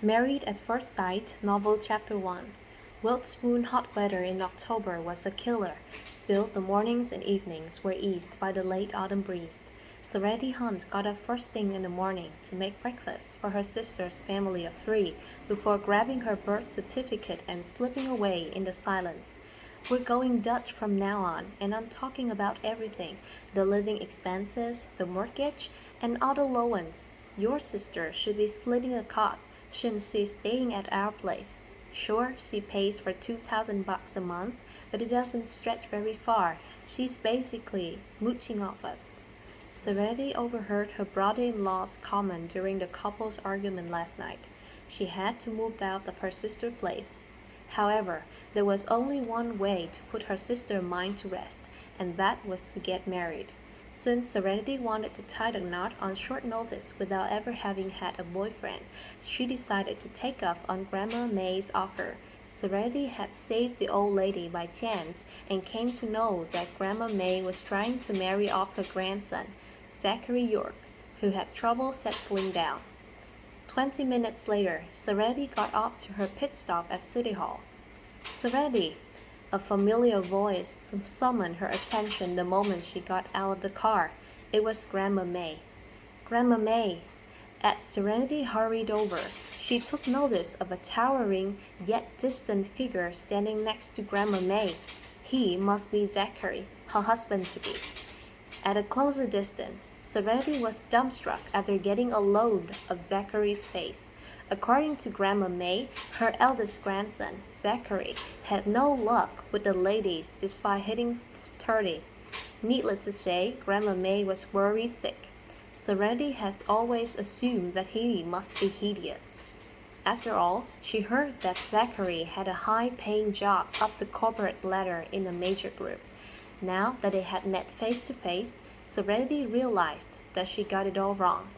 Married at First Sight, Novel Chapter 1. Wiltspoon hot weather in October was a killer. Still, the mornings and evenings were eased by the late autumn breeze. Serenity Hunt got up first thing in the morning to make breakfast for her sister's family of three before grabbing her birth certificate and slipping away in the silence. We're going Dutch from now on, and I'm talking about everything: the living expenses, the mortgage, and auto loans. Your sister should be splitting a cost, shouldn't she, staying at our place? Sure, she pays for $2,000 a month, but it doesn't stretch very far. She's basically mooching off us. Serenity overheard her brother-in-law's comment during the couple's argument last night. She had to move out of her sister's place. However, there was only one way to put her sister's mind to rest, and that was to get married. Since Serenity wanted to tie the knot on short notice without ever having had a boyfriend, she decided to take up on Grandma May's offer. Serenity had saved the old lady by chance and came to know that Grandma May was trying to marry off her grandson, Zachary York, who had trouble settling down. 20 minutes later, Serenity got off to her pit stop at City Hall. Serenity! A familiar voice summoned her attention the moment she got out of the car. It was Grandma May. Grandma May! As Serenity hurried over, she took notice of a towering yet distant figure standing next to Grandma May. He must be Zachary, her husband-to-be. At a closer distance, Serenity was dumbstruck after getting a load of Zachary's face. According to Grandma May, her eldest grandson, Zachary, had no luck with the ladies despite hitting 30. Needless to say, Grandma May was worried sick. Serenity has always assumed that he must be hideous. After all, she heard that Zachary had a high-paying job up the corporate ladder in a major group. Now that they had met face to face, Serenity realized that she got it all wrong.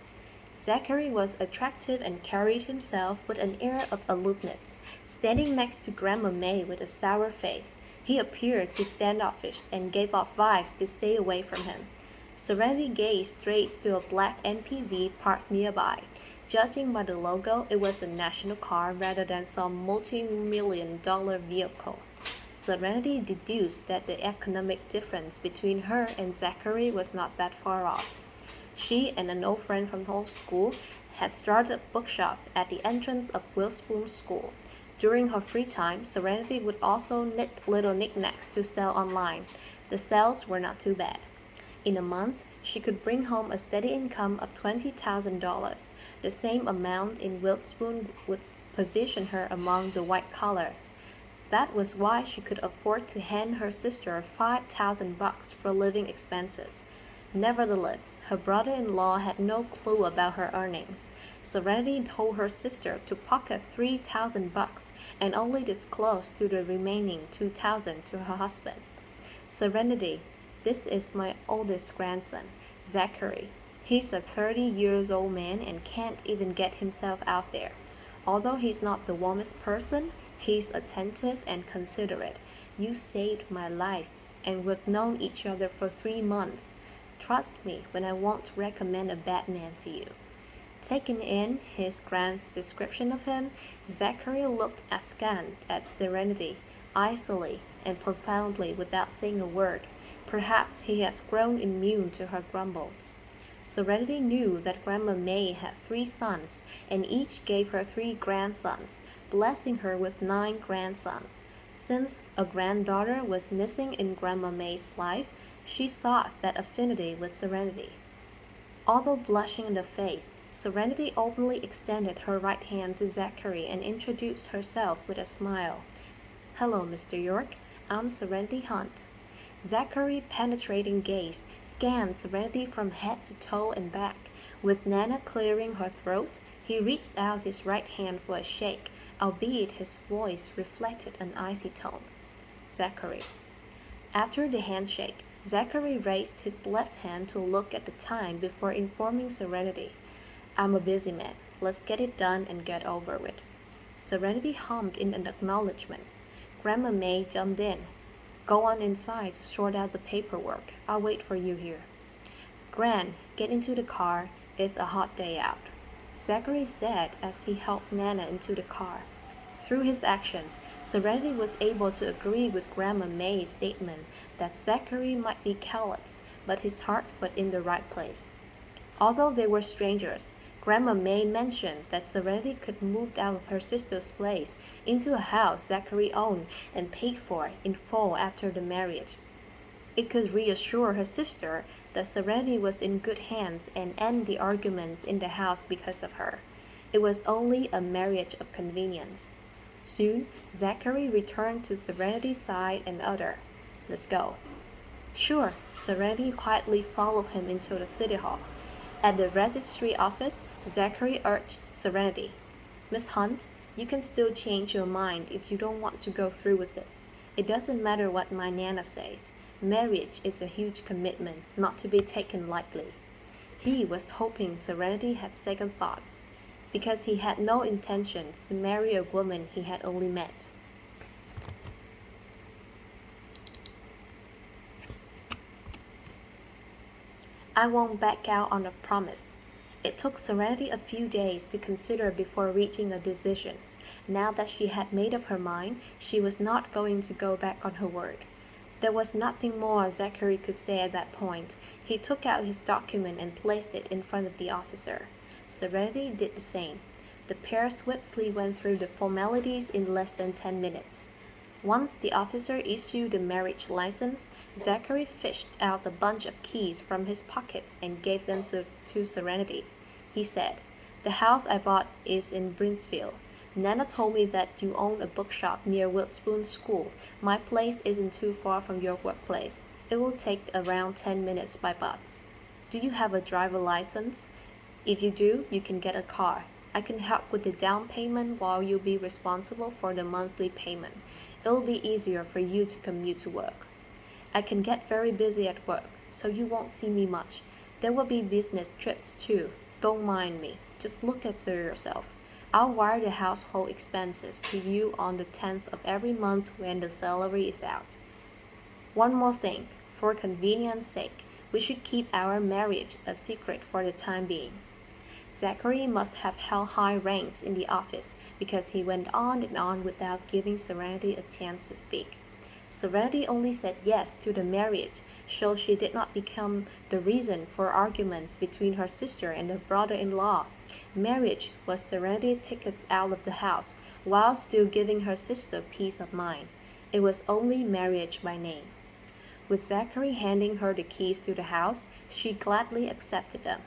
Zachary was attractive and carried himself with an air of aloofness, standing next to Grandma May with a sour face. He appeared too standoffish and gave off vibes to stay away from him. Serenity gazed straight to a black MPV parked nearby. Judging by the logo, it was a national car rather than some multi-million-dollar vehicle. Serenity deduced that the economic difference between her and Zachary was not that far off. She and an old friend from old school had started a bookshop at the entrance of Wilspoon School. During her free time, Serenity would also knit little knickknacks to sell online. The sales were not too bad. In a month, she could bring home a steady income of $20,000. The same amount in Wilspoon would position her among the white collars. That was why she could afford to hand her sister $5,000 for living expenses. Nevertheless, her brother-in-law had no clue about her earnings. Serenity told her sister to pocket $3,000 and only disclose to the remaining $2,000 to her husband. Serenity, this is my oldest grandson, Zachary. He's a 30-year-old man and can't even get himself out there. Although he's not the warmest person, he's attentive and considerate. You saved my life, and we've known each other for 3 months. Trust me when I won't recommend a bad man to you. Taking in his grand's description of him, Zachary looked askance at Serenity, icily and profoundly without saying a word. Perhaps he has grown immune to her grumbles. Serenity knew that Grandma May had 3 sons, and each gave her 3 grandsons, blessing her with 9 grandsons. Since a granddaughter was missing in Grandma May's life, she thought that affinity with Serenity. Although blushing in the face, Serenity openly extended her right hand to Zachary and introduced herself with a smile. Hello, Mr. York. I'm Serenity Hunt. Zachary's penetrating gaze scanned Serenity from head to toe and back. With Nana clearing her throat, he reached out his right hand for a shake, albeit his voice reflected an icy tone. Zachary. After the handshake, Zachary raised his left hand to look at the time before informing Serenity. I'm a busy man. Let's get it done and get over it. Serenity hummed in an acknowledgement. Grandma May jumped in. Go on inside to sort out the paperwork. I'll wait for you here. Gran, get into the car. It's a hot day out. Zachary said as he helped Nana into the car. Through his actions, Serenity was able to agree with Grandma May's statement that Zachary might be callous, but his heart was in the right place. Although they were strangers, Grandma May mentioned that Serenity could move out of her sister's place into a house Zachary owned and paid for in full after the marriage. It could reassure her sister that Serenity was in good hands and end the arguments in the house because of her. It was only a marriage of convenience. Soon, Zachary returned to Serenity's side and uttered, "Let's go." Sure, Serenity quietly followed him into the city hall. At the registry office, Zachary urged Serenity, "Miss Hunt, you can still change your mind if you don't want to go through with this. It doesn't matter what my Nana says. Marriage is a huge commitment, not to be taken lightly." He was hoping Serenity had second thoughts, because he had no intentions to marry a woman he had only met. "I won't back out on a promise." It took Serenity a few days to consider before reaching a decision. Now that she had made up her mind, she was not going to go back on her word. There was nothing more Zachary could say at that point. He took out his document and placed it in front of the officer. Serenity did the same. The pair swiftly went through the formalities in less than 10 minutes. Once the officer issued the marriage license, Zachary fished out a bunch of keys from his pockets and gave them to Serenity. He said, "The house I bought is in Brinsfield. Nana told me that you own a bookshop near Wiltspoon School. My place isn't too far from your workplace. It will take around 10 minutes by bus. Do you have a driver license? If you do, you can get a car. I can help with the down payment while you'll be responsible for the monthly payment. It'll be easier for you to commute to work. I can get very busy at work, so you won't see me much. There will be business trips too. Don't mind me. Just look after yourself. I'll wire the household expenses to you on the 10th of every month when the salary is out. One more thing, for convenience sake, we should keep our marriage a secret for the time being." Zachary must have held high ranks in the office because he went on and on without giving Serenity a chance to speak. Serenity only said yes to the marriage, so she did not become the reason for arguments between her sister and her brother-in-law. Marriage was Serenity's tickets out of the house, while still giving her sister peace of mind. It was only marriage by name. With Zachary handing her the keys to the house, she gladly accepted them.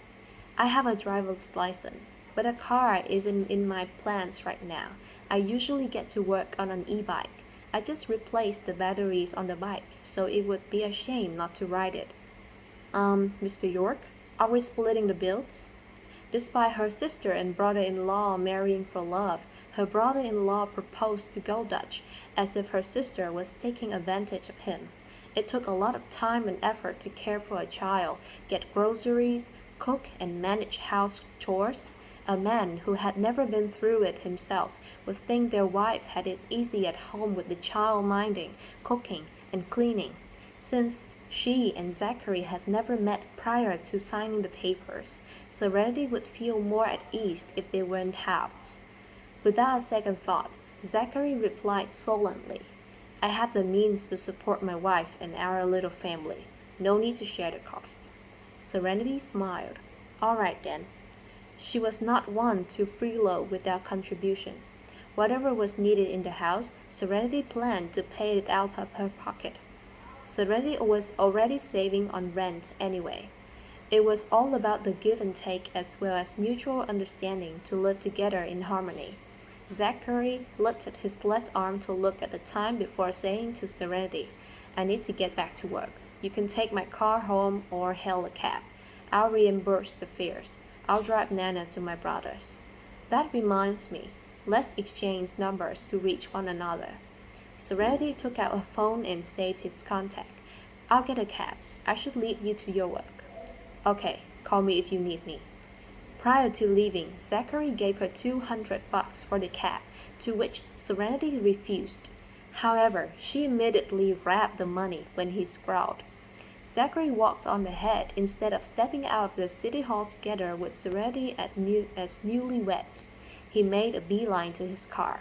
"I have a driver's license, but a car isn't in my plans right now. I usually get to work on an e-bike. I just replaced the batteries on the bike, so it would be a shame not to ride it." Mr. York, are we splitting the bills?" Despite her sister and brother-in-law marrying for love, her brother-in-law proposed to go Dutch, as if her sister was taking advantage of him. It took a lot of time and effort to care for a child, get groceries, cook and manage house chores. A man who had never been through it himself would think their wife had it easy at home with the child minding, cooking, and cleaning. Since she and Zachary had never met prior to signing the papers, Serenity would feel more at ease if they went halves. Without a second thought, Zachary replied sullenly, "I have the means to support my wife and our little family. No need to share the cost." Serenity smiled. "All right then." She was not one to freeload without contribution. Whatever was needed in the house, Serenity planned to pay it out of her pocket. Serenity was already saving on rent anyway. It was all about the give and take as well as mutual understanding to live together in harmony. Zachary lifted his left arm to look at the time before saying to Serenity, "I need to get back to work. You can take my car home or hail a cab. I'll reimburse the fares. I'll drive Nana to my brother's. That reminds me, let's exchange numbers to reach one another." Serenity took out her phone and saved his contact. "I'll get a cab. I should lead you to your work." "Okay, call me if you need me." Prior to leaving, Zachary gave her $200 for the cab, to which Serenity refused. However, she immediately grabbed the money when he scrawled, Zachary walked on ahead instead of stepping out of the city hall together with Serenity as newlyweds. He made a beeline to his car.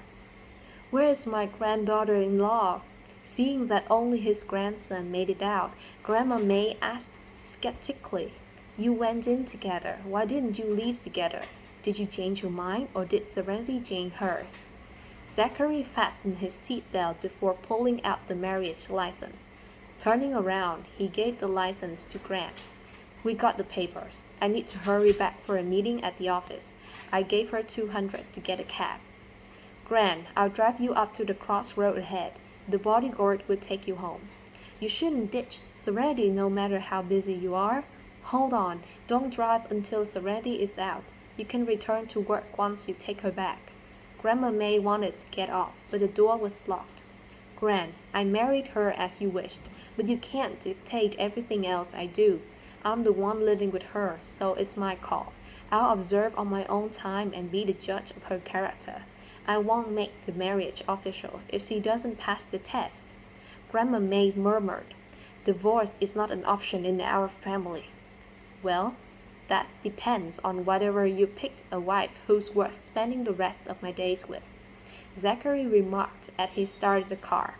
"Where is my granddaughter-in-law?" Seeing that only his grandson made it out, Grandma May asked skeptically. "You went in together. Why didn't you leave together? Did you change your mind, or did Serenity change hers?" Zachary fastened his seat belt before pulling out the marriage license. Turning around, he gave the license to Gran. "We got the papers. I need to hurry back for a meeting at the office." I gave her 200 to get a cab. "Gran, I'll drive you up to the crossroad ahead. The bodyguard will take you home." "You shouldn't ditch Serenity no matter how busy you are." "Hold on, don't drive until Serenity is out. You can return to work once you take her back." Grandma May wanted to get off, but the door was locked. "Gran, I married her as you wished, but you can't dictate everything else I do. I'm the one living with her, so it's my call. I'll observe on my own time and be the judge of her character. I won't make the marriage official if she doesn't pass the test." Grandma May murmured, "Divorce is not an option in our family." "Well, that depends on whether you picked a wife who's worth spending the rest of my days with," Zachary remarked as he started the car.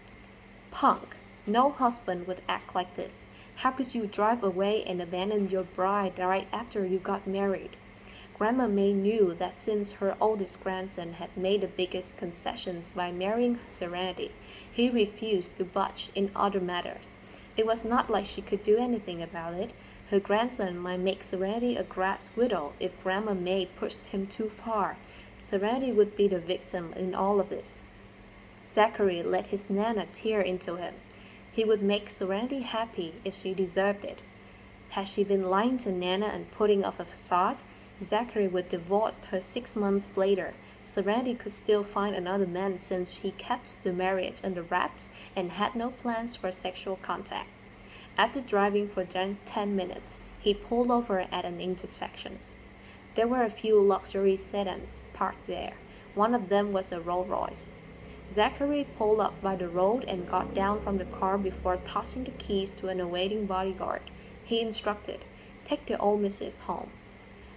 "Punk! No husband would act like this. How could you drive away and abandon your bride right after you got married?" Grandma May knew that since her oldest grandson had made the biggest concessions by marrying Serenity, he refused to budge in other matters. It was not like she could do anything about it. Her grandson might make Serenity a grass widow if Grandma May pushed him too far. Serenity would be the victim in all of this. Zachary let his Nana tear into him. He would make Serenity happy if she deserved it. Had she been lying to Nana and putting up a facade, Zachary would divorce her 6 months later. Serenity could still find another man since she kept the marriage under wraps and had no plans for sexual contact. After driving for 10 minutes, he pulled over at an intersection. There were a few luxury sedans parked there. One of them was a Rolls-Royce. Zachary pulled up by the road and got down from the car before tossing the keys to an awaiting bodyguard. He instructed, "Take the old missus home."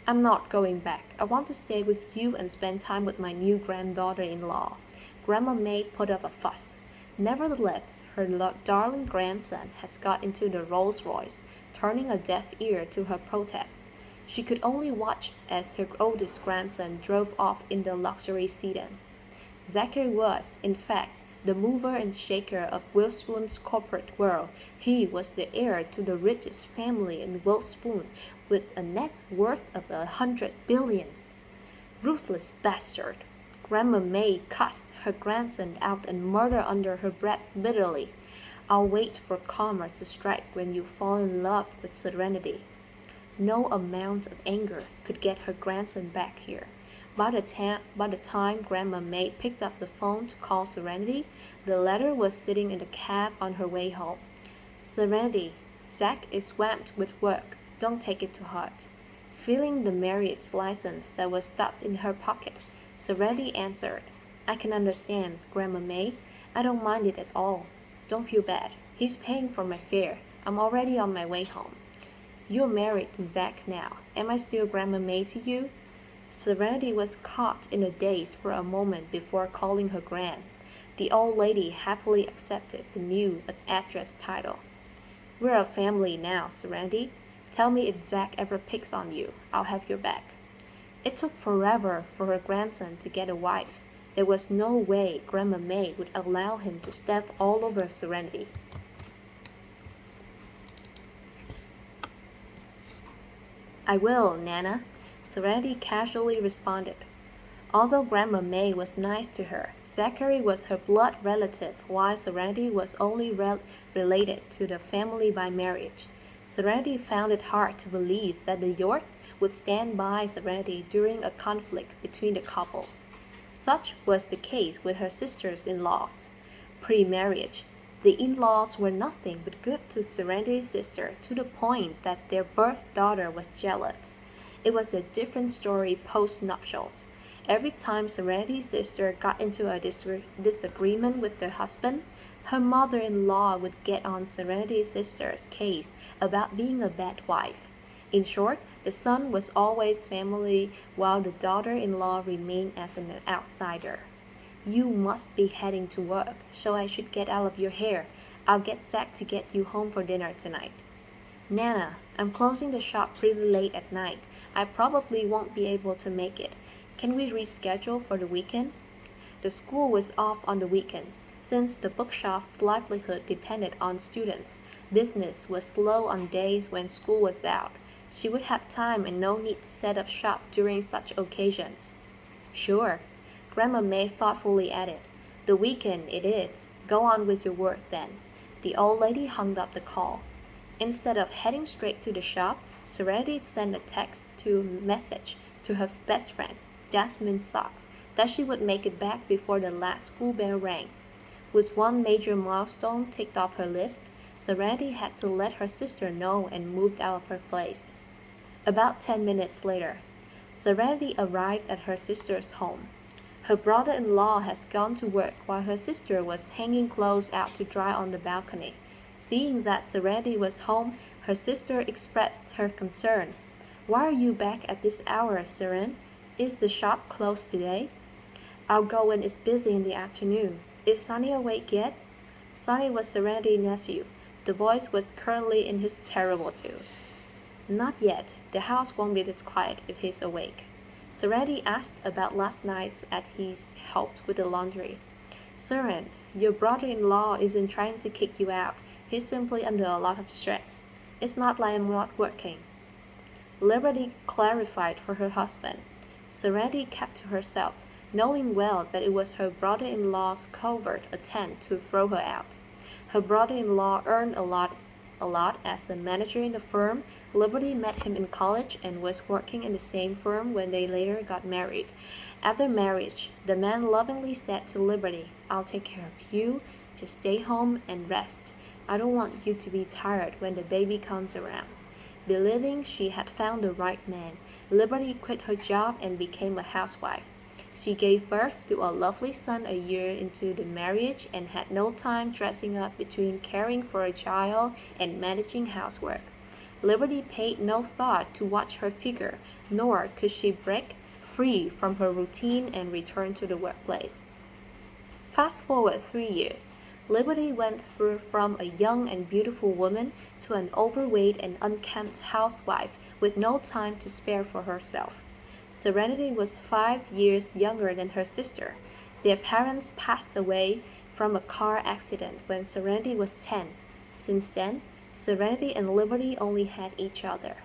"I'm not going back. I want to stay with you and spend time with my new granddaughter-in-law." Grandma May put up a fuss. Nevertheless, her darling grandson has got into the Rolls-Royce, turning a deaf ear to her protests. She could only watch as her oldest grandson drove off in the luxury sedan. Zachary was, in fact, the mover and shaker of Witherspoon's corporate world. He was the heir to the richest family in Witherspoon, with a net worth of 100 billions. Ruthless bastard! Grandma May cussed her grandson out and murmured under her breath bitterly, "I'll wait for karma to strike when you fall in love with Serenity." No amount of anger could get her grandson back here. By the time Grandma May picked up the phone to call Serenity, the latter was sitting in the cab on her way home. "Serenity, Zach is swamped with work. Don't take it to heart." Feeling the marriage license that was stuffed in her pocket, Serenity answered, "I can understand, Grandma May. I don't mind it at all. Don't feel bad. He's paying for my fare. I'm already on my way home." "You're married to Zach now. Am I still Grandma May to you?" Serenity was caught in a daze for a moment before calling her Gran. The old lady happily accepted the new address title. "We're a family now, Serenity. Tell me if Zach ever picks on you. I'll have your back." It took forever for her grandson to get a wife. There was no way Grandma May would allow him to step all over Serenity. "I will, Nana," Serenity casually responded. Although Grandma May was nice to her, Zachary was her blood relative while Serenity was only related to the family by marriage. Serenity found it hard to believe that the Yorks would stand by Serenity during a conflict between the couple. Such was the case with her sisters-in-laws. Pre-marriage, the in-laws were nothing but good to Serenity's sister to the point that their birth daughter was jealous. It was a different story post-nuptials. Every time Serenity's sister got into a disagreement with her husband, Her mother-in-law would get on Serenity's sister's case about being a bad wife. In short, the son was always family while the daughter-in-law remained as an outsider. You must be heading to work, so I should get out of your hair. I'll get Zack to get you home for dinner tonight. Nana, I'm closing the shop pretty late at night. I probably won't be able to make it. Can we reschedule for the weekend? The school was off on the weekends. Since the bookshop's livelihood depended on students, business was slow on days when school was out. She would have time and no need to set up shop during such occasions. Sure, Grandma May thoughtfully added. The weekend it is. Go on with your work then. The old lady hung up the call. Instead of heading straight to the shop, Serenity sent a text to message to her best friend, Jasmine Socks, that she would make it back before the last school bell rang. With one major milestone ticked off her list, Serenity had to let her sister know and moved out of her place. About 10 minutes later, Serenity arrived at her sister's home. Her brother-in-law has gone to work while her sister was hanging clothes out to dry on the balcony. Seeing that Serenity was home, her sister expressed her concern. Why are you back at this hour, Seren? Is the shop closed today? I'll go when it's busy in the afternoon. Is Sonny awake yet? Sonny was Serenity's nephew. The boy was currently in his terrible twos. Not yet. The house won't be this quiet if he's awake. Serenity asked about last night as he helped with the laundry. Seren, your brother-in-law isn't trying to kick you out. He's simply under a lot of stress. It's not like I'm not working. Liberty clarified for her husband. Serenity kept to herself, knowing well that it was her brother-in-law's covert attempt to throw her out. Her brother-in-law earned a lot as a manager in the firm. Liberty met him in college and was working in the same firm when they later got married. After marriage, the man lovingly said to Liberty, I'll take care of you. Just stay home and rest. I don't want you to be tired when the baby comes around. Believing she had found the right man, Liberty quit her job and became a housewife. She gave birth to a lovely son a year into the marriage and had no time dressing up between caring for a child and managing housework. Liberty paid no thought to watch her figure, nor could she break free from her routine and return to the workplace. Fast forward 3 years. Liberty went through from a young and beautiful woman to an overweight and unkempt housewife with no time to spare for herself. Serenity was 5 years younger than her sister. Their parents passed away from a car accident when Serenity was 10. Since then, Serenity and Liberty only had each other.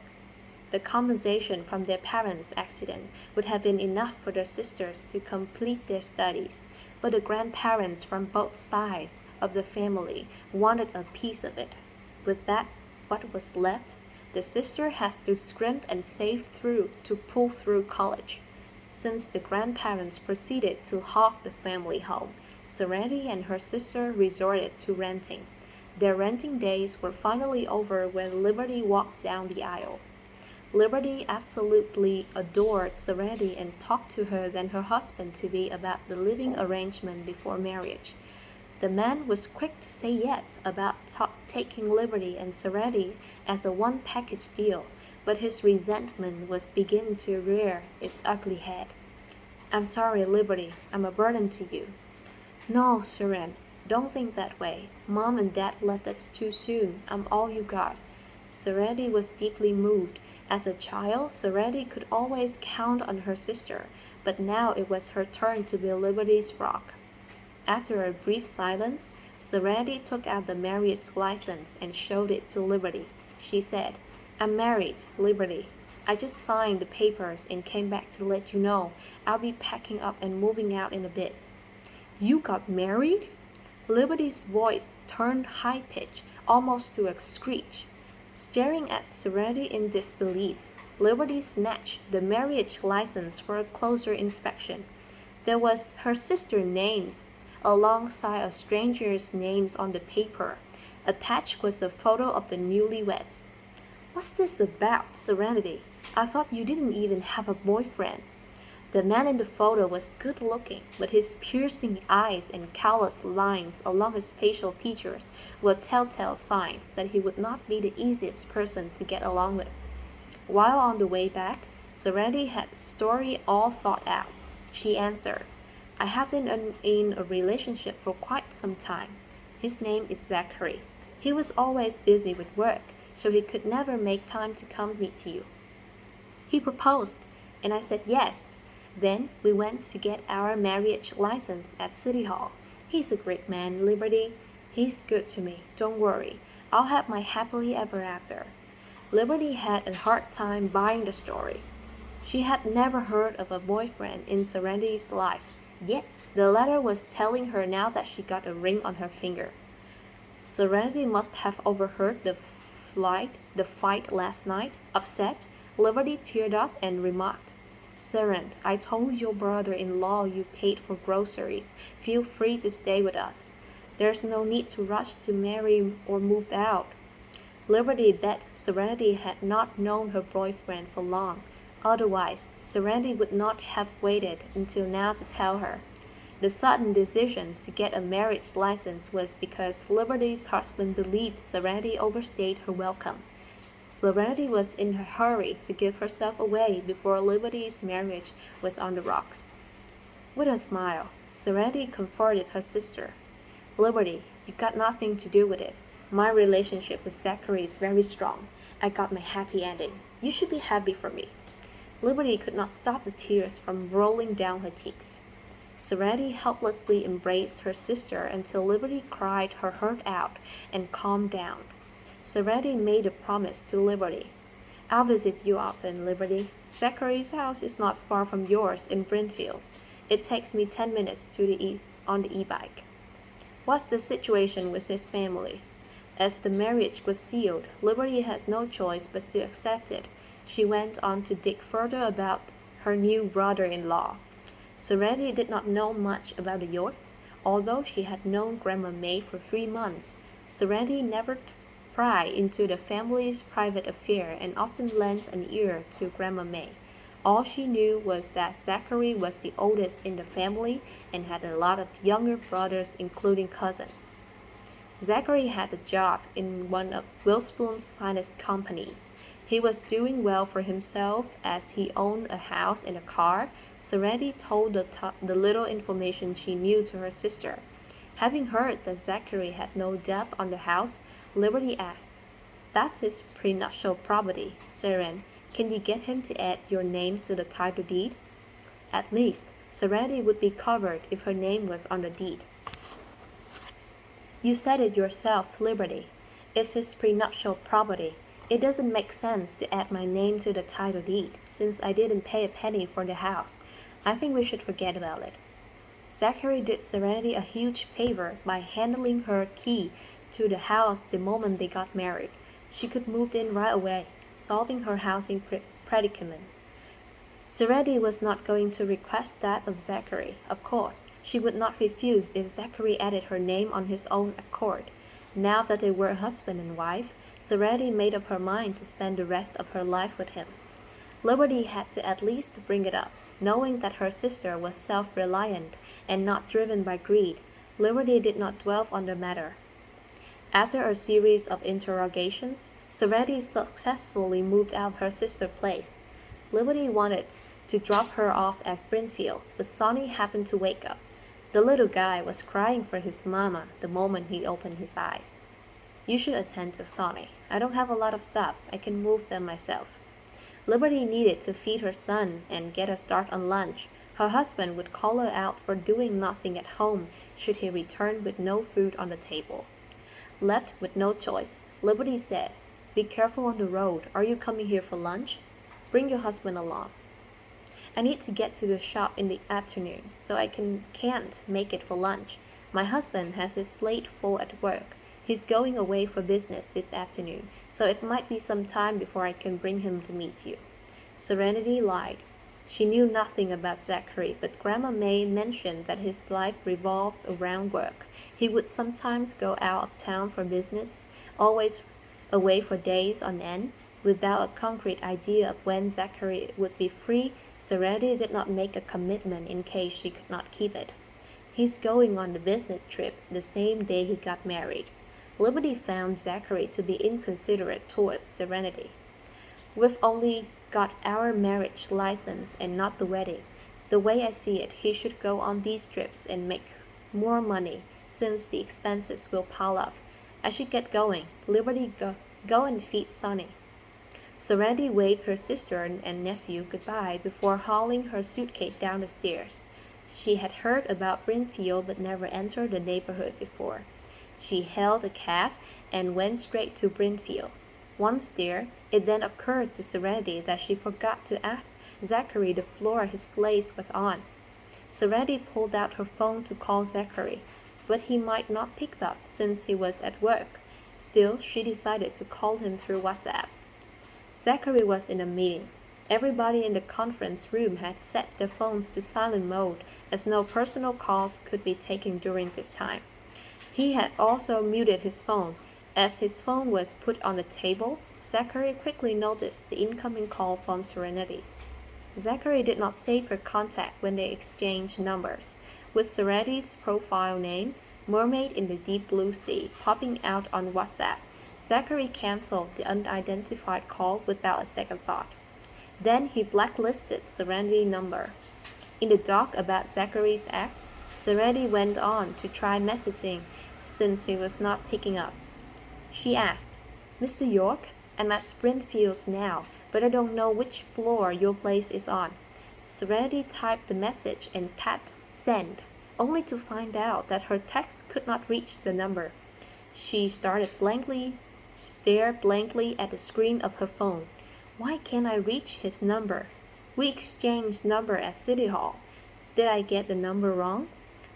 The compensation from their parents' accident would have been enough for their sisters to complete their studies, but the grandparents from both sides of the family wanted a piece of it. With that, what was left, the sister has to scrimp and save through to pull through college. Since the grandparents proceeded to hog the family home, Serenity and her sister resorted to renting. Their renting days were finally over when Liberty walked down the aisle. Liberty absolutely adored Serenity and talked to her than her husband-to-be about the living arrangement before marriage. The man was quick to say yes about taking Liberty and Serenity as a one-package deal, but his resentment was beginning to rear its ugly head. I'm sorry, Liberty. I'm a burden to you. No, Seren, don't think that way. Mom and Dad left us too soon. I'm all you got. Serenity was deeply moved. As a child, Serenity could always count on her sister, but now it was her turn to be Liberty's rock. After a brief silence, Serenity took out the marriage license and showed it to Liberty. She said, I'm married, Liberty. I just signed the papers and came back to let you know. I'll be packing up and moving out in a bit. You got married? Liberty's voice turned high-pitched, almost to a screech. Staring at Serenity in disbelief, Liberty snatched the marriage license for a closer inspection. There was her sister's name alongside a stranger's names on the paper. Attached was a photo of the newlyweds. What's this about, Serenity? I thought you didn't even have a boyfriend. The man in the photo was good looking, but his piercing eyes and callous lines along his facial features were telltale signs that he would not be the easiest person to get along with. While on the way back, Serenity had the story all thought out. She answered, I have been in a relationship for quite some time. His name is Zachary. He was always busy with work, so he could never make time to come meet you. He proposed, and I said yes. Then we went to get our marriage license at City Hall. He's a great man, Liberty. He's good to me. Don't worry. I'll have my happily ever after. Liberty had a hard time buying the story. She had never heard of a boyfriend in Serenity's life, yet the letter was telling her now that she got a ring on her finger. Serenity must have overheard the fight last night. Upset, Liberty teared up and remarked, Seren, I told your brother-in-law you paid for groceries. Feel free to stay with us. There's no need to rush to marry or move out. Liberty bet Serenity had not known her boyfriend for long. Otherwise, Serenity would not have waited until now to tell her. The sudden decision to get a marriage license was because Liberty's husband believed Serenity overstayed her welcome. Serenity was in a hurry to give herself away before Liberty's marriage was on the rocks. With a smile, Serenity comforted her sister. Liberty, you got nothing to do with it. My relationship with Zachary is very strong. I got my happy ending. You should be happy for me. Liberty could not stop the tears from rolling down her cheeks. Serenity helplessly embraced her sister until Liberty cried her hurt out and calmed down. Serenity made a promise to Liberty. I'll visit you often, Liberty. Zachary's house is not far from yours in Brentfield. It takes me 10 minutes on the e-bike. What's the situation with his family? As the marriage was sealed, Liberty had no choice but to accept it. She went on to dig further about her new brother-in-law. Serenity did not know much about the Yorks, although she had known Grandma May for 3 months. Serenity never pry into the family's private affair and often lent an ear to Grandma May. All she knew was that Zachary was the oldest in the family and had a lot of younger brothers, including cousins. Zachary had a job in one of Witherspoon's finest companies. He was doing well for himself as he owned a house and a car. Serenity told the little information she knew to her sister. Having heard that Zachary had no debt on the house, Liberty asked, That's his prenuptial property, Seren. Can you get him to add your name to the title deed? At least, Serenity would be covered if her name was on the deed. You said it yourself, Liberty. It's his prenuptial property. It doesn't make sense to add my name to the title deed, since I didn't pay a penny for the house. I think we should forget about it. Zachary did Serenity a huge favor by handing her key to the house the moment they got married. She could move in right away, solving her housing predicament. Serenity was not going to request that of Zachary. Of course, she would not refuse if Zachary added her name on his own accord. Now that they were husband and wife, Serenity made up her mind to spend the rest of her life with him. Liberty had to at least bring it up, knowing that her sister was self-reliant and not driven by greed. Liberty did not dwell on the matter. After a series of interrogations, Serenity successfully moved out of her sister's place. Liberty wanted to drop her off at Brentfield, but Sonny happened to wake up. The little guy was crying for his mama the moment he opened his eyes. You should attend to Sonny. I don't have a lot of stuff. I can move them myself. Liberty needed to feed her son and get a start on lunch. Her husband would call her out for doing nothing at home should he return with no food on the table. Left with no choice, Liberty said, Be careful on the road. Are you coming here for lunch? Bring your husband along. I need to get to the shop in the afternoon, so I can't make it for lunch. My husband has his plate full at work. He's going away for business this afternoon, so it might be some time before I can bring him to meet you. Serenity lied. She knew nothing about Zachary, but Grandma May mentioned that his life revolved around work. He would sometimes go out of town for business, always away for days on end, without a concrete idea of when Zachary would be free Serenity did not make a commitment in case she could not keep it. He's going on the business trip the same day he got married. Liberty found Zachary to be inconsiderate towards Serenity. We've only got our marriage license and not the wedding. The way I see it, he should go on these trips and make more money, since the expenses will pile up. I should get going. Liberty, go and feed Sonny. Serenity waved her sister and nephew goodbye before hauling her suitcase down the stairs. She had heard about Brinfield but never entered the neighborhood before. She hailed a cab and went straight to Brinfield. Once there, it then occurred to Serenity that she forgot to ask Zachary the floor his place was on. Serenity pulled out her phone to call Zachary, but he might not pick up since he was at work. Still, she decided to call him through WhatsApp. Zachary was in a meeting. Everybody in the conference room had set their phones to silent mode, as no personal calls could be taken during this time. He had also muted his phone. As his phone was put on the table, Zachary quickly noticed the incoming call from Serenity. Zachary did not save her contact when they exchanged numbers, with Serenity's profile name, Mermaid in the Deep Blue Sea, popping out on WhatsApp. Zachary canceled the unidentified call without a second thought. Then he blacklisted Serenity's number. In the doc about Zachary's act, Serenity went on to try messaging since he was not picking up. She asked, "Mr. York, I'm at Springfields now, but I don't know which floor your place is on." Serenity typed the message and tapped send, only to find out that her text could not reach the number. She stared blankly at the screen of her phone. Why can't I reach his number? We exchanged number at City Hall. Did I get the number wrong?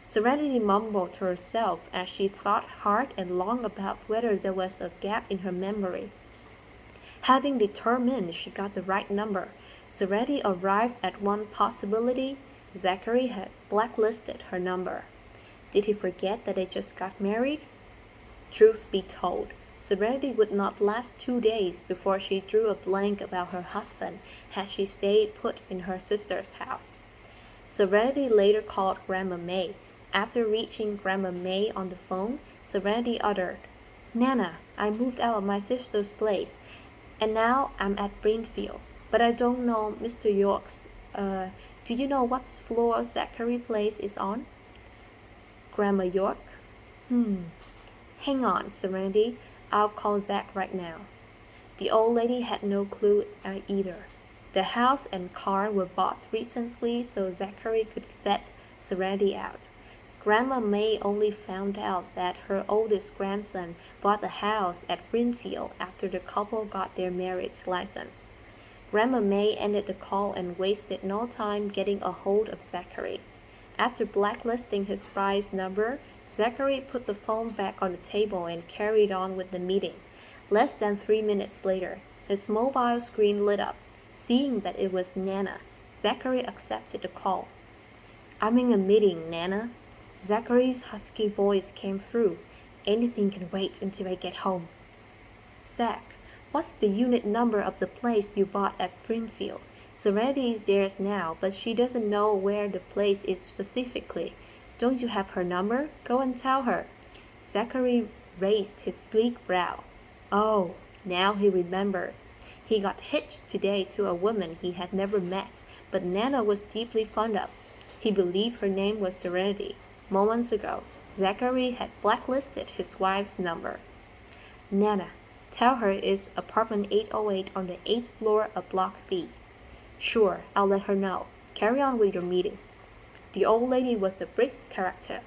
Serenity mumbled to herself as she thought hard and long about whether there was a gap in her memory. Having determined she got the right number, Serenity arrived at one possibility: Zachary had blacklisted her number. Did he forget that they just got married? Truth be told, Serenity would not last 2 days before she drew a blank about her husband had she stayed put in her sister's house. Serenity later called Grandma May. After reaching Grandma May on the phone, Serenity uttered, "Nana, I moved out of my sister's place, and now I'm at Brinfield, but I don't know Mr. York's. Do you know what floor Zachary place is on?" Grandma York? Hang on, Serenity. I'll call Zach right now. The old lady had no clue either. The house and car were bought recently, so Zachary could vet Serenity out. Grandma May only found out that her oldest grandson bought a house at Brinfield after the couple got their marriage license. Grandma May ended the call and wasted no time getting a hold of Zachary. After blacklisting his prize number, Zachary put the phone back on the table and carried on with the meeting. Less than 3 minutes later, his mobile screen lit up. Seeing that it was Nana, Zachary accepted the call. "I'm in a meeting, Nana." Zachary's husky voice came through. "Anything can wait until I get home." "Zach, what's the unit number of the place you bought at Brinfield? Serenity is there now, but she doesn't know where the place is specifically. Don't you have her number? Go and tell her." Zachary raised his sleek brow. Oh, now he remembered. He got hitched today to a woman he had never met, but Nana was deeply fond of. He believed her name was Serenity. Moments ago, Zachary had blacklisted his wife's number. "Nana, tell her it's apartment 808 on the 8th floor of Block B." "Sure, I'll let her know. Carry on with your meeting." The old lady was a brisk character,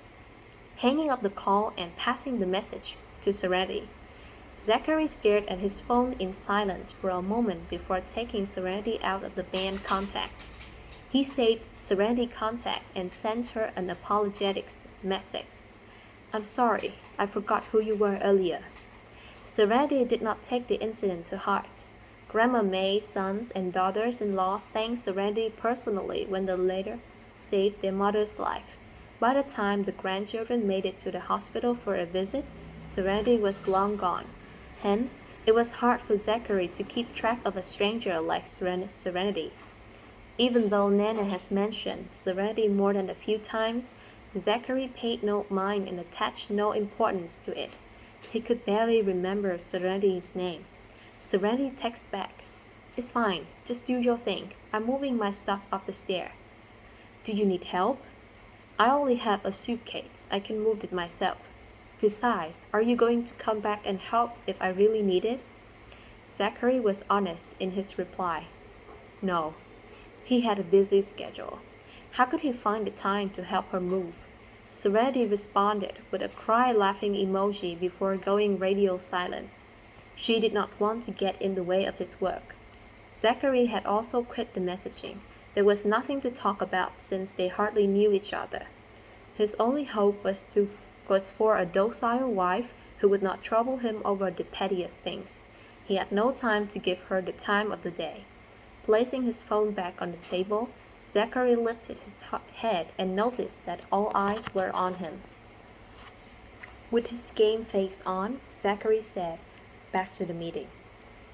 hanging up the call and passing the message to Serenity. Zachary stared at his phone in silence for a moment before taking Serenity out of the band contacts. He saved Serenity contact and sent her an apologetic message. "I'm sorry, I forgot who you were earlier." Serenity did not take the incident to heart. Grandma May's sons and daughters-in-law thanked Serenity personally when the latter saved their mother's life. By the time the grandchildren made it to the hospital for a visit, Serenity was long gone. Hence, it was hard for Zachary to keep track of a stranger like Serenity. Even though Nana had mentioned Serenity more than a few times, Zachary paid no mind and attached no importance to it. He could barely remember Serenity's name. Serenity texted back, "It's fine, just do your thing. I'm moving my stuff up the stairs. Do you need help?" "I only have a suitcase. I can move it myself. Besides, are you going to come back and help if I really need it?" Zachary was honest in his reply. No. He had a busy schedule. How could he find the time to help her move? Serenity responded with a cry-laughing emoji before going radio silence. She did not want to get in the way of his work. Zachary had also quit the messaging. There was nothing to talk about since they hardly knew each other. His only hope was for a docile wife who would not trouble him over the pettiest things. He had no time to give her the time of the day. Placing his phone back on the table, Zachary lifted his head and noticed that all eyes were on him. With his game face on, Zachary said, "Back to the meeting."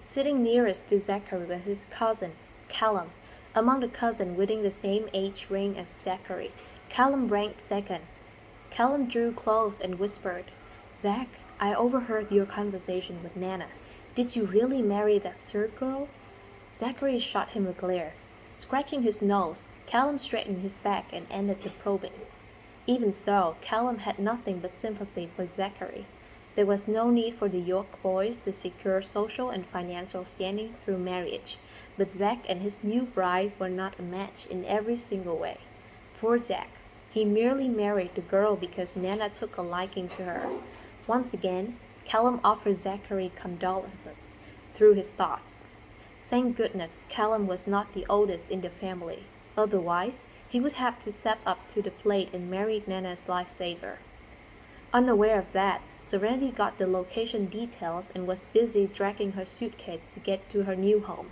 Sitting nearest to Zachary was his cousin, Callum. Among the cousins within the same age range as Zachary, Callum ranked second. Callum drew close and whispered, "Zach, I overheard your conversation with Nana. Did you really marry that third girl?" Zachary shot him a glare. Scratching his nose, Callum straightened his back and ended the probing. Even so, Callum had nothing but sympathy for Zachary. There was no need for the York boys to secure social and financial standing through marriage, but Zach and his new bride were not a match in every single way. Poor Zach. He merely married the girl because Nana took a liking to her. Once again, Callum offered Zachary condolences through his thoughts. Thank goodness Callum was not the oldest in the family. Otherwise, he would have to step up to the plate and marry Nana's lifesaver. Unaware of that, Serenity got the location details and was busy dragging her suitcase to get to her new home.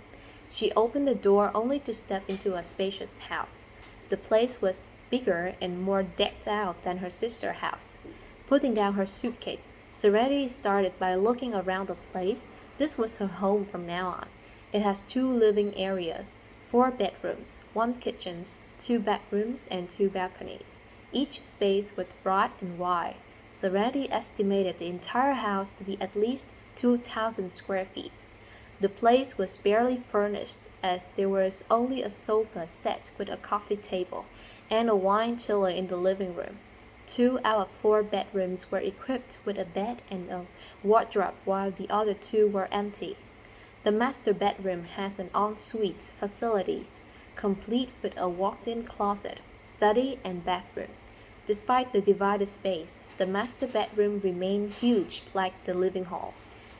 She opened the door only to step into a spacious house. The place was bigger and more decked out than her sister's house. Putting down her suitcase, Serenity started by looking around the place. This was her home from now on. It has 2 living areas, 4 bedrooms, 1 kitchen, 2 bedrooms, and 2 balconies. Each space was broad and wide. Serenity estimated the entire house to be at least 2,000 square feet. The place was barely furnished as there was only a sofa set with a coffee table and a wine chiller in the living room. 2 out of 4 bedrooms were equipped with a bed and a wardrobe while the other 2 were empty. The master bedroom has an ensuite facilities, complete with a walk-in closet, study, and bathroom. Despite the divided space, the master bedroom remained huge like the living hall.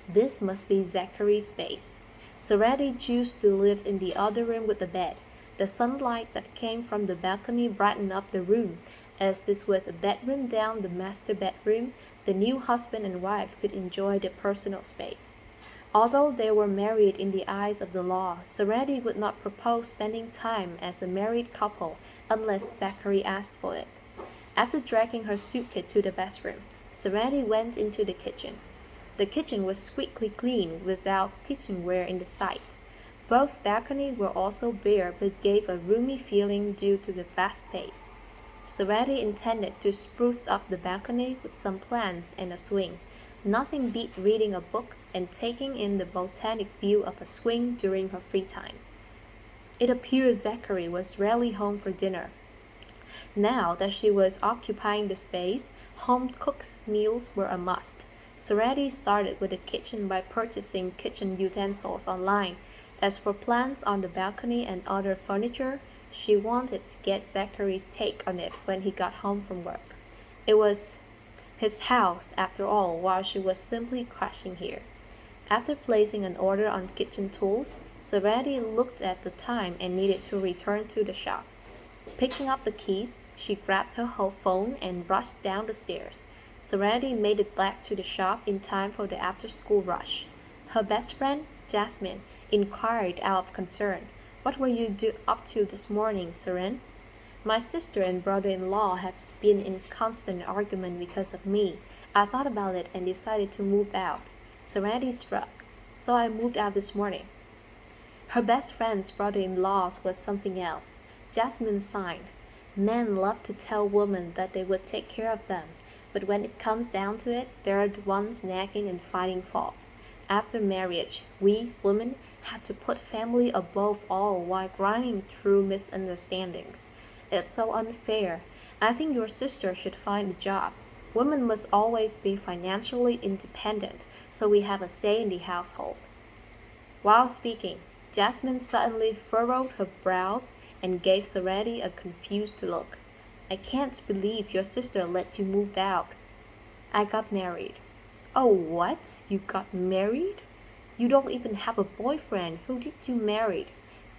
This must be Zachary's space. Serenity chose to live in the other room with the bed. The sunlight that came from the balcony brightened up the room. As this was a bedroom down the master bedroom, the new husband and wife could enjoy their personal space. Although they were married in the eyes of the law, Serenity would not propose spending time as a married couple unless Zachary asked for it. After dragging her suitcase to the bathroom, Serenity went into the kitchen. The kitchen was squeaky clean without kitchenware in the sight. Both balconies were also bare but gave a roomy feeling due to the vast space. Serenity intended to spruce up the balcony with some plants and a swing. Nothing beat reading a book and taking in the botanic view of a swing during her free time. It appeared Zachary was rarely home for dinner. Now that she was occupying the space, home-cooked meals were a must. Serenity started with the kitchen by purchasing kitchen utensils online. As for plants on the balcony and other furniture, she wanted to get Zachary's take on it when he got home from work. It was his house, after all, while she was simply crashing here. After placing an order on kitchen tools, Serenity looked at the time and needed to return to the shop. Picking up the keys, she grabbed her whole phone and rushed down the stairs. Serenity made it back to the shop in time for the after-school rush. Her best friend, Jasmine, inquired out of concern, "What were you up to this morning, Seren?" "My sister and brother-in-law have been in constant argument because of me. I thought about it and decided to move out." Serenity shrugged. "So I moved out this morning." Her best friend's brother-in-law was something else. Jasmine sighed. Men love to tell women that they would take care of them, but when it comes down to it, they're the ones nagging and finding faults. After marriage, we, women, had to put family above all while grinding through misunderstandings. It's so unfair. I think your sister should find a job. Women must always be financially independent, so we have a say in the household. While speaking, Jasmine suddenly furrowed her brows and gave Serenity a confused look. I can't believe your sister let you move out. I got married. Oh, what? You got married? You don't even have a boyfriend. Who did you marry?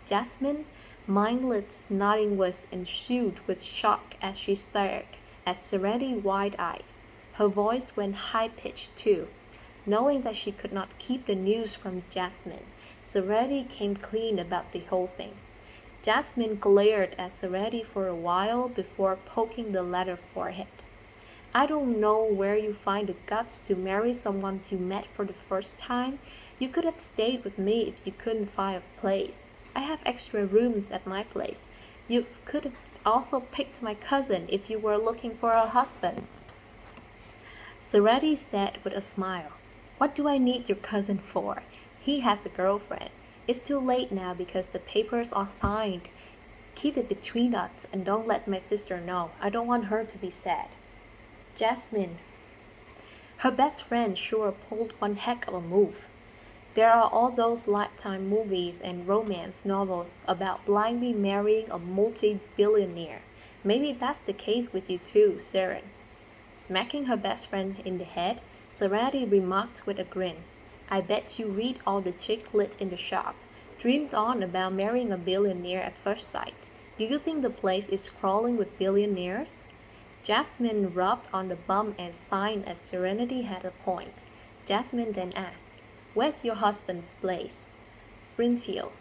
Jasmine, mindless nodding was ensued with shock as she stared at Serenity wide-eyed. Her voice went high-pitched too. Knowing that she could not keep the news from Jasmine, Serenity came clean about the whole thing. Jasmine glared at Serenity for a while before poking the latter's forehead. I don't know where you find the guts to marry someone you met for the first time. You could have stayed with me if you couldn't find a place. I have extra rooms at my place. You could have also picked my cousin if you were looking for a husband. Serenity said with a smile, What do I need your cousin for? He has a girlfriend. It's too late now because the papers are signed. Keep it between us and don't let my sister know. I don't want her to be sad. Jasmine. Her best friend sure pulled one heck of a move. There are all those Lifetime movies and romance novels about blindly marrying a multi-billionaire. Maybe that's the case with you too, Seren. Smacking her best friend in the head, Serenity remarked with a grin. I bet you read all the chick lit in the shop. Dreamed on about marrying a billionaire at first sight. Do you think the place is crawling with billionaires? Jasmine rubbed on the bum and sighed as Serenity had a point. Jasmine then asked, Where's your husband's place? Brimfield.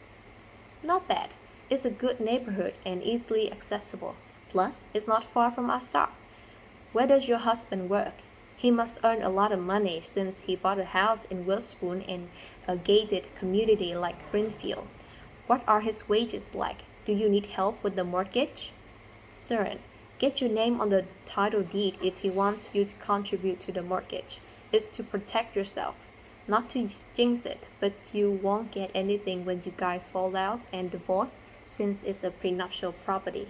Not bad. It's a good neighborhood and easily accessible. Plus, it's not far from our shop. Where does your husband work? He must earn a lot of money since he bought a house in Witherspoon in a gated community like Brimfield. What are his wages like? Do you need help with the mortgage? Seren, get your name on the title deed if he wants you to contribute to the mortgage. It's to protect yourself. Not to jinx it, but you won't get anything when you guys fall out and divorce since it's a prenuptial property.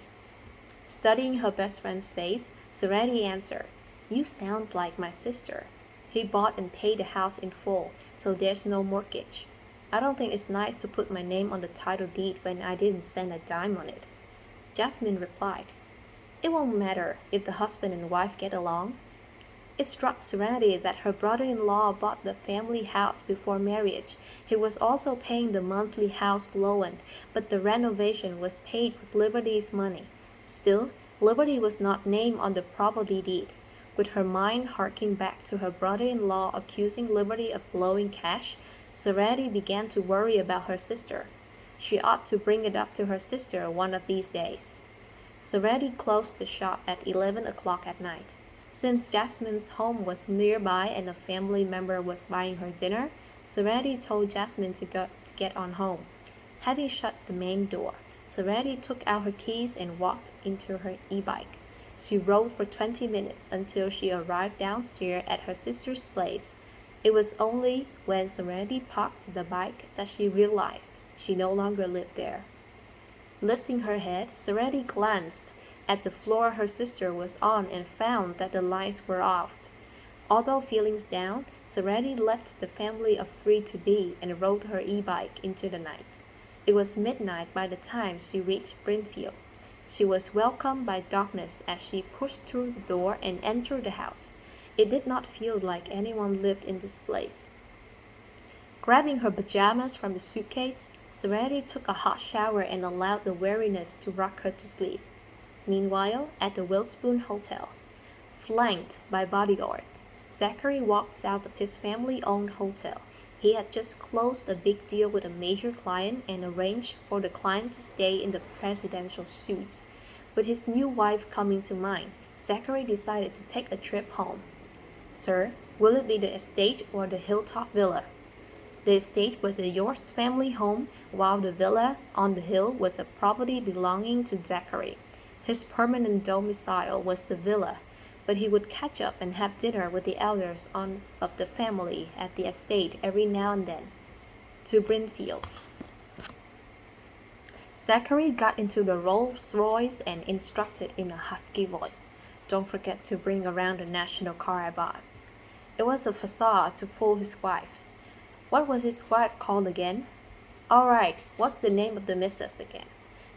Studying her best friend's face, Serenity answered, You sound like my sister. He bought and paid the house in full, so there's no mortgage. I don't think it's nice to put my name on the title deed when I didn't spend a dime on it. Jasmine replied, It won't matter if the husband and wife get along. It struck Serenity that her brother-in-law bought the family house before marriage. He was also paying the monthly house loan, but the renovation was paid with Liberty's money. Still, Liberty was not named on the property deed. With her mind harking back to her brother-in-law accusing Liberty of blowing cash, Serenity began to worry about her sister. She ought to bring it up to her sister one of these days. Serenity closed the shop at 11 o'clock at night. Since Jasmine's home was nearby and a family member was buying her dinner, Serenity told Jasmine to get on home. Having shut the main door, Serenity took out her keys and walked into her e-bike. She rode for 20 minutes until she arrived downstairs at her sister's place. It was only when Serenity parked the bike that she realized she no longer lived there. Lifting her head, Serenity glanced at the floor her sister was on and found that the lights were off. Although feeling down, Serenity left the family of three to be and rode her e-bike into the night. It was midnight by the time she reached Brimfield. She was welcomed by darkness as she pushed through the door and entered the house. It did not feel like anyone lived in this place. Grabbing her pajamas from the suitcase, Serenity took a hot shower and allowed the weariness to rock her to sleep. Meanwhile, at the Witherspoon Hotel, flanked by bodyguards, Zachary walked out of his family-owned hotel. He had just closed a big deal with a major client and arranged for the client to stay in the presidential suite. With his new wife coming to mind, Zachary decided to take a trip home. Sir, will it be the estate or the hilltop villa? The estate was the York's family home, while the villa on the hill was a property belonging to Zachary. His permanent domicile was the villa, but he would catch up and have dinner with the elders of the family at the estate every now and then. To Brinfield. Zachary got into the Rolls-Royce and instructed in a husky voice, "Don't forget to bring around the national car I bought." It was a facade to fool his wife. What was his wife called again? All right, what's the name of the missus again?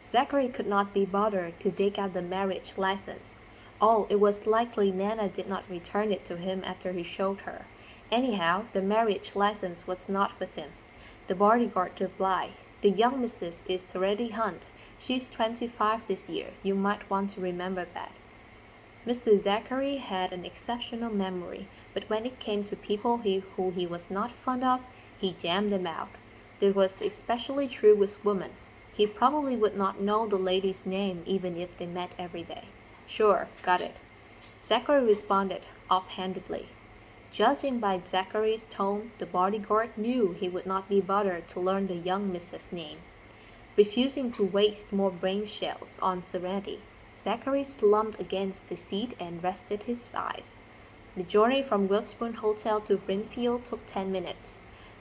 Zachary could not be bothered to dig out the marriage license. Oh, it was likely Nana did not return it to him after he showed her. Anyhow, the marriage license was not with him. The bodyguard replied, "The young missus is Serenity Hunt. She's 25 this year. You might want to remember that." Mr. Zachary had an exceptional memory, but when it came to people who he was not fond of, he jammed them out. This was especially true with women. He probably would not know the lady's name even if they met every day. "Sure, got it," Zachary responded offhandedly. Judging by Zachary's tone, the bodyguard knew he would not be bothered to learn the young missus' name. Refusing to waste more brain shells on Serenity, Zachary slumped against the seat and rested his eyes. The journey from Witherspoon Hotel to Brinfield took 10 minutes.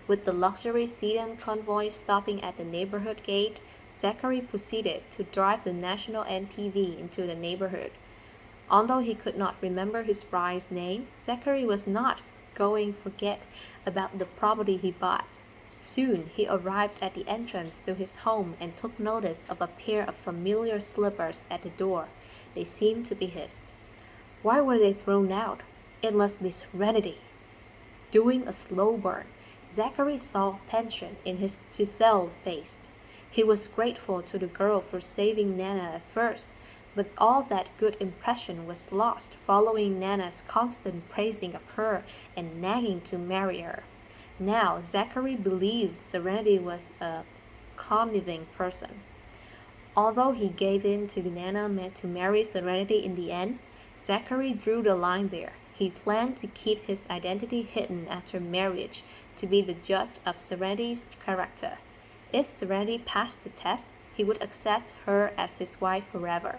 With the luxury sedan convoy stopping at the neighborhood gate, Zachary proceeded to drive the national MPV into the neighborhood. Although he could not remember his bride's name, Zachary was not going to forget about the property he bought. Soon he arrived at the entrance to his home and took notice of a pair of familiar slippers at the door. They seemed to be his. Why were they thrown out? It must be Serenity. Doing a slow burn, Zachary saw tension in his chiseled face. He was grateful to the girl for saving Nana at first, but all that good impression was lost following Nana's constant praising of her and nagging to marry her. Now Zachary believed Serenity was a conniving person. Although he gave in to Nana meant to marry Serenity in the end, Zachary drew the line there. He planned to keep his identity hidden after marriage to be the judge of Serenity's character. If Serenity passed the test, he would accept her as his wife forever.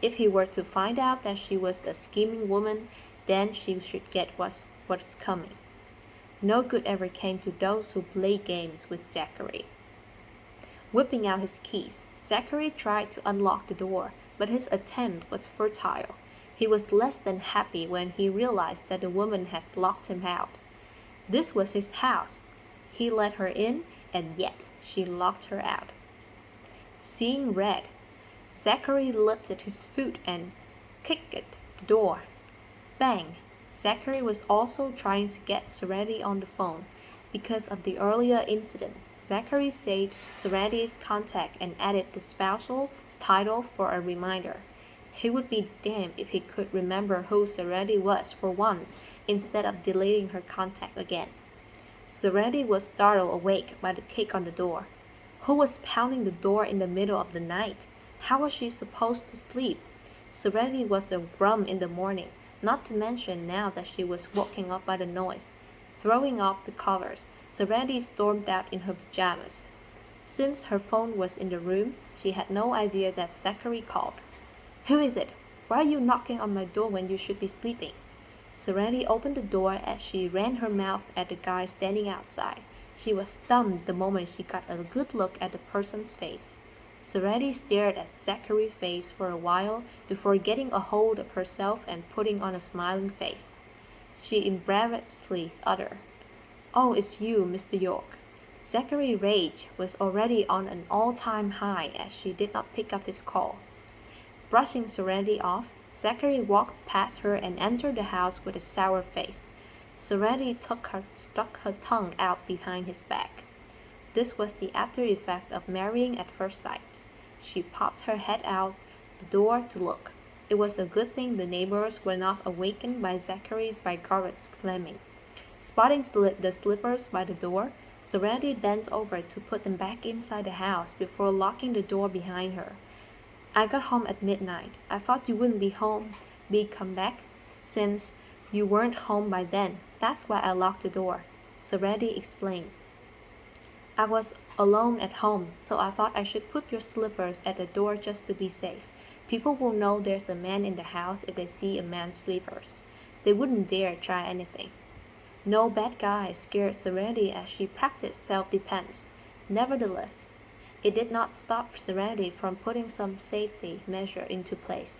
If he were to find out that she was a scheming woman, then she should get what's coming. No good ever came to those who played games with Zachary. Whipping out his keys, Zachary tried to unlock the door, but his attempt was futile. He was less than happy when he realized that the woman had locked him out. This was his house. He let her in, and yet she locked her out. Seeing red, Zachary lifted his foot and kicked the door. Bang! Zachary was also trying to get Serenity on the phone. Because of the earlier incident, Zachary saved Serenity's contact and added the spousal title for a reminder. He would be damned if he could remember who Serenity was for once instead of deleting her contact again. Serenity was startled awake by the kick on the door. Who was pounding the door in the middle of the night? How was she supposed to sleep? Serenity was a rum in the morning, not to mention now that she was woken up by the noise. Throwing off the covers, Serenity stormed out in her pajamas. Since her phone was in the room, she had no idea that Zachary called. "Who is it? Why are you knocking on my door when you should be sleeping?" Serenity opened the door as she ran her mouth at the guy standing outside. She was stunned the moment she got a good look at the person's face. Serenity stared at Zachary's face for a while before getting a hold of herself and putting on a smiling face. She embarrassedly uttered, "Oh, it's you, Mr. York." Zachary's rage was already on an all-time high as she did not pick up his call. Brushing Serenity off, Zachary walked past her and entered the house with a sour face. Serenity stuck her tongue out behind his back. This was the after effect of marrying at first sight. She popped her head out the door to look. It was a good thing the neighbors were not awakened by Zachary's vigorous clamming. Spotting the slippers by the door, Serenity bent over to put them back inside the house before locking the door behind her. "I got home at midnight. I thought you wouldn't be come back, since you weren't home by then. That's why I locked the door," Serenity explained. I was alone at home, so I thought I should put your slippers at the door just to be safe. People will know there's a man in the house if they see a man's slippers. They wouldn't dare try anything. No bad guy scared Serenity as she practiced self-defense. Nevertheless, it did not stop Serenity from putting some safety measure into place.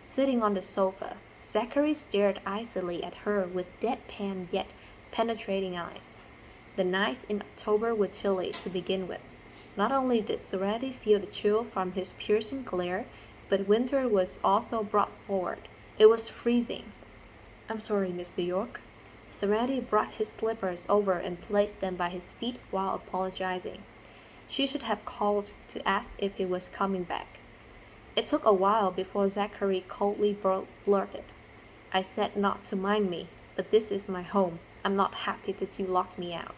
Sitting on the sofa, Zachary stared icily at her with deadpan yet penetrating eyes. The nights in October were chilly to begin with. Not only did Serenity feel the chill from his piercing glare, but winter was also brought forward. It was freezing. "I'm sorry, Mr. York." Serenity brought his slippers over and placed them by his feet while apologizing. She should have called to ask if he was coming back. It took a while before Zachary coldly blurted, "I said not to mind me, but this is my home. I'm not happy that you locked me out."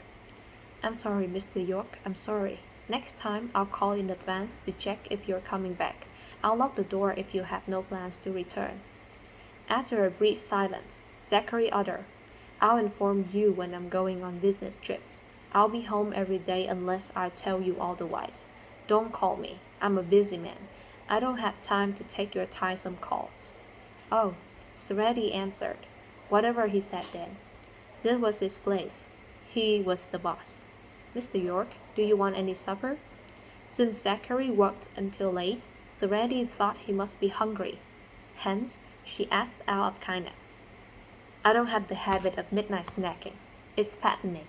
"I'm sorry, Mr. York, I'm sorry. Next time I'll call in advance to check if you're coming back. I'll lock the door if you have no plans to return." After a brief silence, Zachary uttered, "I'll inform you when I'm going on business trips. I'll be home every day unless I tell you otherwise. Don't call me. I'm a busy man. I don't have time to take your tiresome calls." "Oh," Serenity answered, whatever he said then. This was his place. He was the boss. "Mr. York, do you want any supper?" Since Zachary worked until late, Serenity thought he must be hungry. Hence, she asked out of kindness. "I don't have the habit of midnight snacking. It's fattening."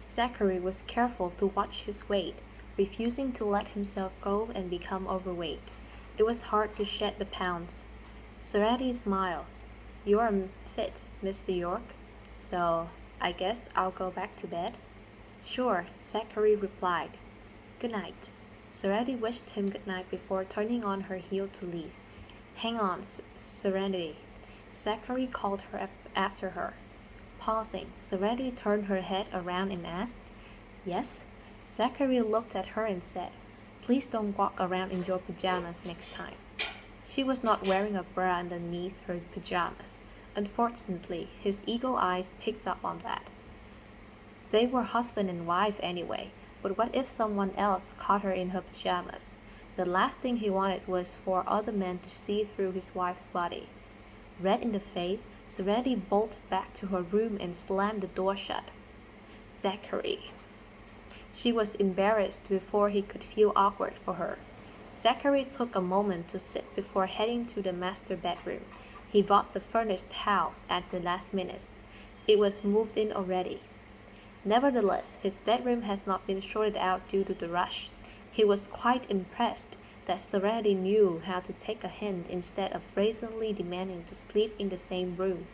Zachary was careful to watch his weight, refusing to let himself go and become overweight. It was hard to shed the pounds. Serenity smiled. "You're fit, Mr. York, so I guess I'll go back to bed." "Sure," Zachary replied. "Good night." Serenity wished him good night before turning on her heel to leave. "Hang on, Serenity." Zachary called her after her. Pausing, Serenity turned her head around and asked, "Yes?" Zachary looked at her and said, "Please don't walk around in your pajamas next time." She was not wearing a bra underneath her pajamas. Unfortunately, his eagle eyes picked up on that. They were husband and wife anyway, but what if someone else caught her in her pajamas? The last thing he wanted was for other men to see through his wife's body. Red in the face, Serenity bolted back to her room and slammed the door shut. "Zachary." She was embarrassed before he could feel awkward for her. Zachary took a moment to sit before heading to the master bedroom. He bought the furnished house at the last minute. It was moved in already. Nevertheless, his bedroom has not been sorted out due to the rush. He was quite impressed that Serenity knew how to take a hint instead of brazenly demanding to sleep in the same room.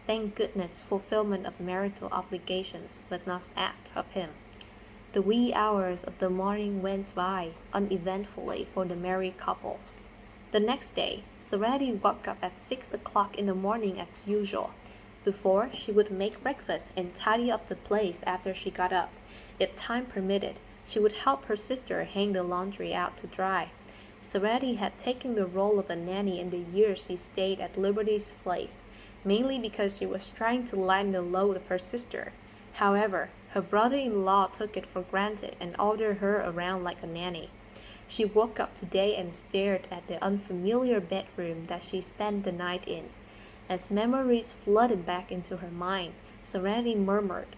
Thank goodness fulfillment of marital obligations was not asked of him. The wee hours of the morning went by uneventfully for the married couple. The next day, Serenity woke up at 6 o'clock in the morning as usual. Before, she would make breakfast and tidy up the place after she got up. If time permitted, she would help her sister hang the laundry out to dry. Serenity had taken the role of a nanny in the years she stayed at Liberty's place, mainly because she was trying to lighten the load of her sister. However, her brother-in-law took it for granted and ordered her around like a nanny. She woke up today and stared at the unfamiliar bedroom that she spent the night in. As memories flooded back into her mind, Serenity murmured,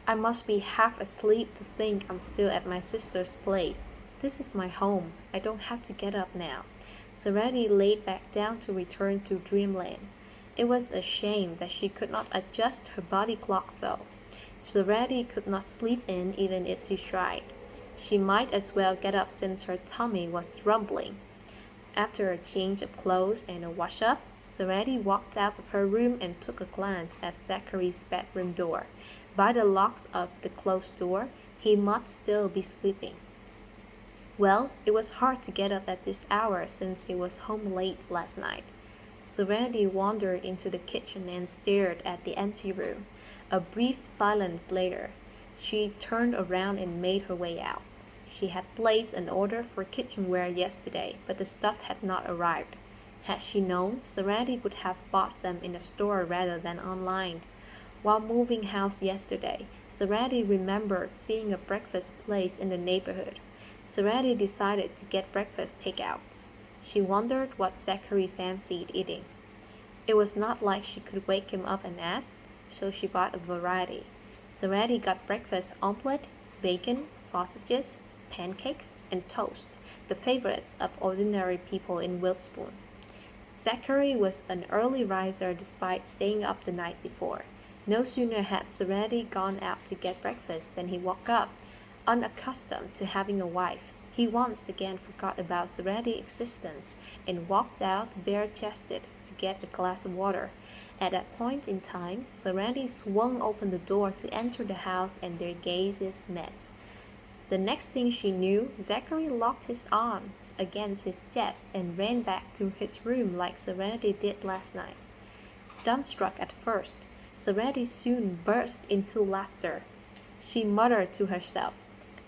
"I must be half asleep to think I'm still at my sister's place. This is my home. I don't have to get up now." Serenity laid back down to return to dreamland. It was a shame that she could not adjust her body clock though. Serenity could not sleep in even if she tried. She might as well get up since her tummy was rumbling. After a change of clothes and a wash-up, Serenity walked out of her room and took a glance at Zachary's bedroom door. By the locks of the closed door, he must still be sleeping. Well, it was hard to get up at this hour since he was home late last night. Serenity wandered into the kitchen and stared at the empty room. A brief silence later, she turned around and made her way out. She had placed an order for kitchenware yesterday, but the stuff had not arrived. Had she known, Serenity would have bought them in a store rather than online. While moving house yesterday, Sarati remembered seeing a breakfast place in the neighborhood. Sarati decided to get breakfast takeouts. She wondered what Zachary fancied eating. It was not like she could wake him up and ask, so she bought a variety. Sarati got breakfast omelette, bacon, sausages, pancakes, and toast, the favorites of ordinary people in Wilspoon. Zachary was an early riser despite staying up the night before. No sooner had Sarati gone out to get breakfast than he woke up, unaccustomed to having a wife. He once again forgot about Sarati's existence and walked out bare-chested to get a glass of water. At that point in time, Sarati swung open the door to enter the house and their gazes met. The next thing she knew, Zachary locked his arms against his chest and ran back to his room like Sarati did last night. Dumbstruck at first, Sarati soon burst into laughter. She muttered to herself,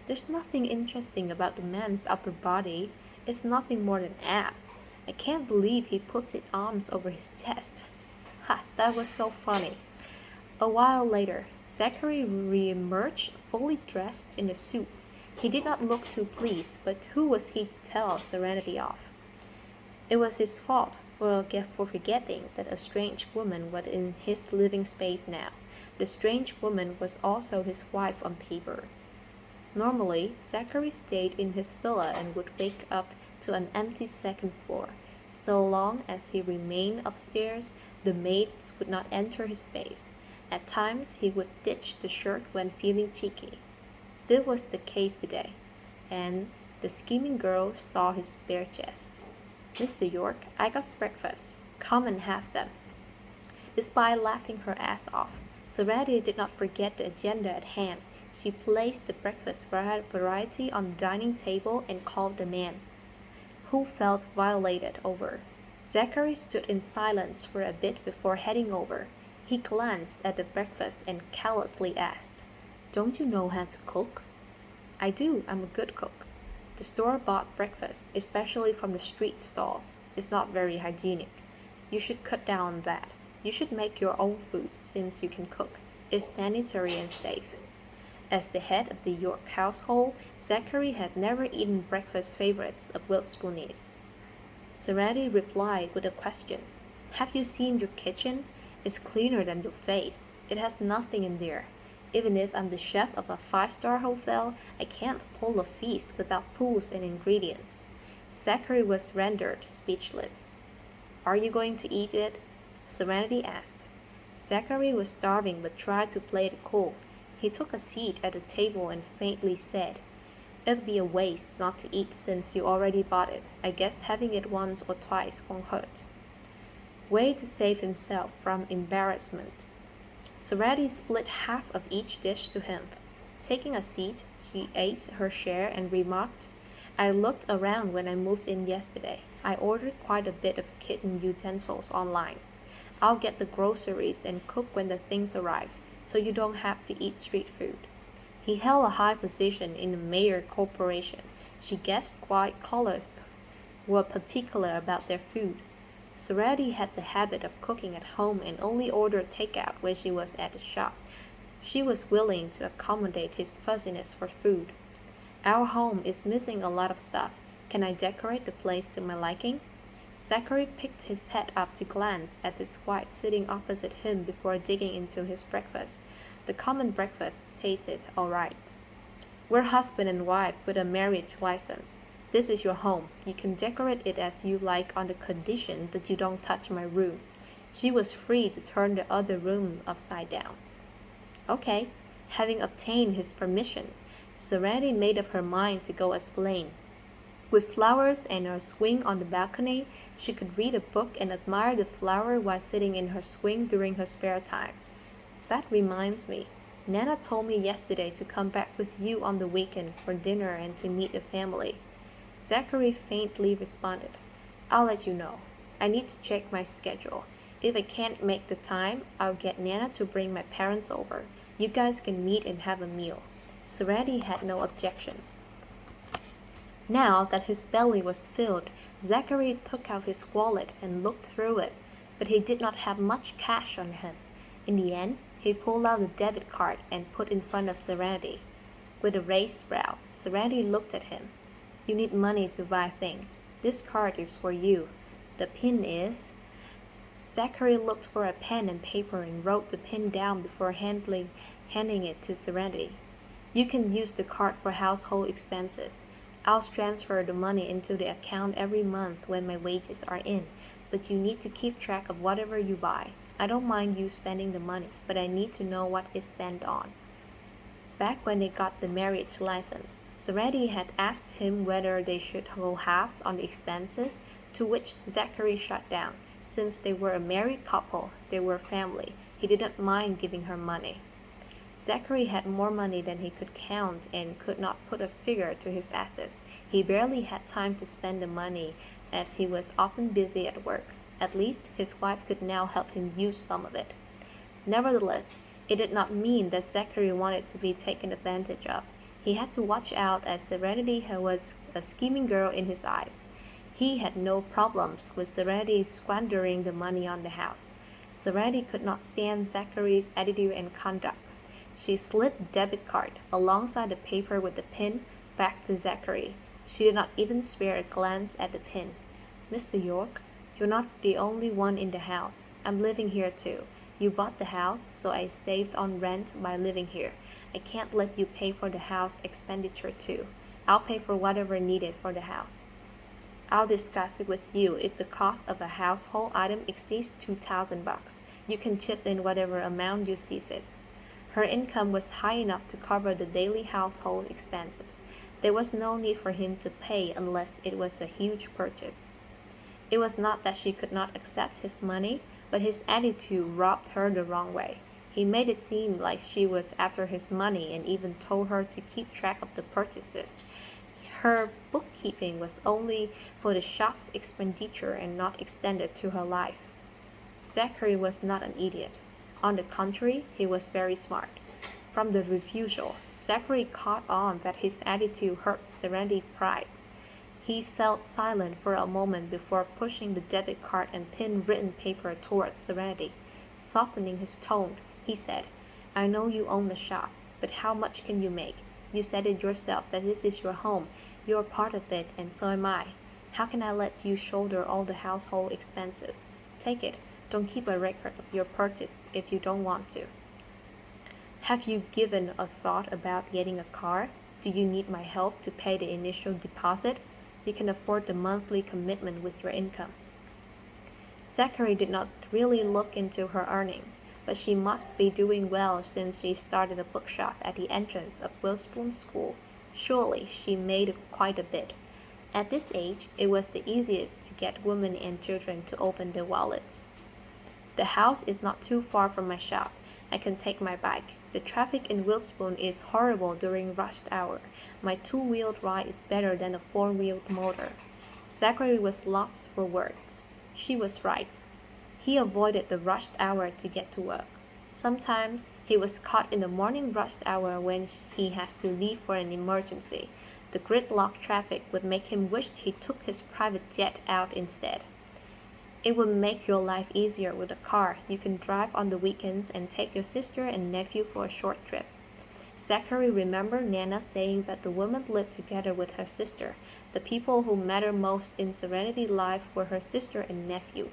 "There's nothing interesting about the man's upper body. It's nothing more than abs. I can't believe he puts his arms over his chest." Ha, that was so funny. A while later, Zachary re-emerged fully dressed in a suit. He did not look too pleased, but who was he to tell Serenity off? It was his fault for forgetting that a strange woman was in his living space now. The strange woman was also his wife on paper. Normally, Zachary stayed in his villa and would wake up to an empty second floor. So long as he remained upstairs, the maids would not enter his space. At times, he would ditch the shirt when feeling cheeky. This was the case today, and the scheming girl saw his bare chest. "Mr. York, I got breakfast. Come and have them." Despite laughing her ass off, Sarati did not forget the agenda at hand. She placed the breakfast variety on the dining table and called the man, who felt violated over. Zachary stood in silence for a bit before heading over. He glanced at the breakfast and callously asked, "Don't you know how to cook?" "I do. I'm a good cook. The store-bought breakfast, especially from the street stalls, is not very hygienic. You should cut down on that. You should make your own food since you can cook. It's sanitary and safe." As the head of the York household, Zachary had never eaten breakfast favorites of Wilspoonies. Sarati replied with a question. "Have you seen your kitchen? It's cleaner than your face. It has nothing in there. Even if I'm the chef of a 5-star hotel, I can't pull a feast without tools and ingredients." Zachary was rendered speechless. "Are you going to eat it?" Serenity asked. Zachary was starving but tried to play it cool. He took a seat at the table and faintly said, "It'd be a waste not to eat since you already bought it. I guess having it once or twice won't hurt." Way to save himself from embarrassment, Sarati split half of each dish to him. Taking a seat, she ate her share and remarked, "I looked around when I moved in yesterday. I ordered quite a bit of kitchen utensils online. I'll get the groceries and cook when the things arrive, so you don't have to eat street food." He held a high position in the Mayer Corporation. She guessed white collars were particular about their food. Sarati had the habit of cooking at home and only ordered takeout when she was at the shop. She was willing to accommodate his fussiness for food. "Our home is missing a lot of stuff. Can I decorate the place to my liking?" Zachary picked his head up to glance at his wife sitting opposite him before digging into his breakfast. The common breakfast tasted all right. "We're husband and wife with a marriage license. This is your home. You can decorate it as you like on the condition that you don't touch my room." She was free to turn the other room upside down. Okay, having obtained his permission, Sarati made up her mind to go as planned. With flowers and a swing on the balcony, she could read a book and admire the flower while sitting in her swing during her spare time. "That reminds me, Nana told me yesterday to come back with you on the weekend for dinner and to meet the family." Zachary faintly responded, "I'll let you know. I need to check my schedule. If I can't make the time, I'll get Nana to bring my parents over. You guys can meet and have a meal." Sarati had no objections. Now that his belly was filled, Zachary took out his wallet and looked through it, but he did not have much cash on him. In the end, He pulled out the debit card and put in front of Serenity. With a raised brow, Serenity looked at him. You need money to buy things. This card is for you. The pin is... Zachary looked for a pen and paper and wrote the pin down before handing it to Serenity. You can use the card for household expenses. I'll transfer the money into the account every month when my wages are in, but you need to keep track of whatever you buy. I don't mind you spending the money, but I need to know what it's spent on. Back when they got the marriage license, Serenity had asked him whether they should go halves on the expenses, to which Zachary shut down. Since they were a married couple, they were family. He didn't mind giving her money. Zachary had more money than he could count and could not put a figure to his assets. He barely had time to spend the money as he was often busy at work. At least his wife could now help him use some of it. Nevertheless, it did not mean that Zachary wanted to be taken advantage of. He had to watch out as Serenity was a scheming girl in his eyes. He had no problems with Serenity squandering the money on the house. Serenity could not stand Zachary's attitude and conduct. She slid the debit card, alongside the paper with the pin, back to Zachary. She did not even spare a glance at the pin. Mr. York, you're not the only one in the house. I'm living here too. You bought the house, so I saved on rent by living here. I can't let you pay for the house expenditure too. I'll pay for whatever needed for the house. I'll discuss it with you if the cost of a household item exceeds $2,000. You can chip in whatever amount you see fit. Her income was high enough to cover the daily household expenses. There was no need for him to pay unless it was a huge purchase. It was not that she could not accept his money, but his attitude rubbed her the wrong way. He made it seem like she was after his money and even told her to keep track of the purchases. Her bookkeeping was only for the shop's expenditure and not extended to her life. Zachary was not an idiot. On the contrary, he was very smart. From the refusal, Zachary caught on that his attitude hurt Serenity's pride. He felt silent for a moment before pushing the debit card and pin-written paper toward Serenity. Softening his tone, he said, I know you own the shop, but how much can you make? You said it yourself that this is your home. You're part of it, and so am I. How can I let you shoulder all the household expenses? Take it. Don't keep a record of your purchase if you don't want to. Have you given a thought about getting a car? Do you need my help to pay the initial deposit? You can afford the monthly commitment with your income. Zachary did not really look into her earnings, but she must be doing well since she started a bookshop at the entrance of Witherspoon School. Surely she made quite a bit. At this age, it was the easiest to get women and children to open their wallets. The house is not too far from my shop. I can take my bike. The traffic in Witherspoon is horrible during rush hour. My two-wheeled ride is better than a four-wheeled motor. Zachary was lost for words. She was right. He avoided the rush hour to get to work. Sometimes he was caught in the morning rush hour when he has to leave for an emergency. The gridlock traffic would make him wish he took his private jet out instead. It would make your life easier with a car. You can drive on the weekends and take your sister and nephew for a short trip. Zachary remembered Nana saying that the woman lived together with her sister. The people who mattered most in Serenity's life were her sister and nephew.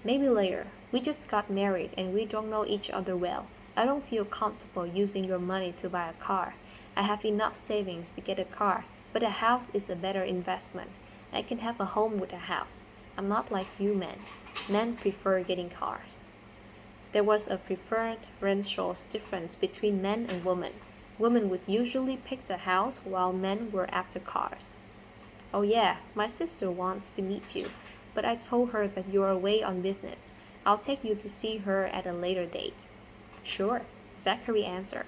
Maybe later. We just got married and we don't know each other well. I don't feel comfortable using your money to buy a car. I have enough savings to get a car, but a house is a better investment. I can have a home with a house. I'm not like you men. Men prefer getting cars. There was a preferential difference between men and women. Women would usually pick a house while men were after cars. Oh yeah, my sister wants to meet you, but I told her that you're away on business. I'll take you to see her at a later date. Sure, Zachary answered.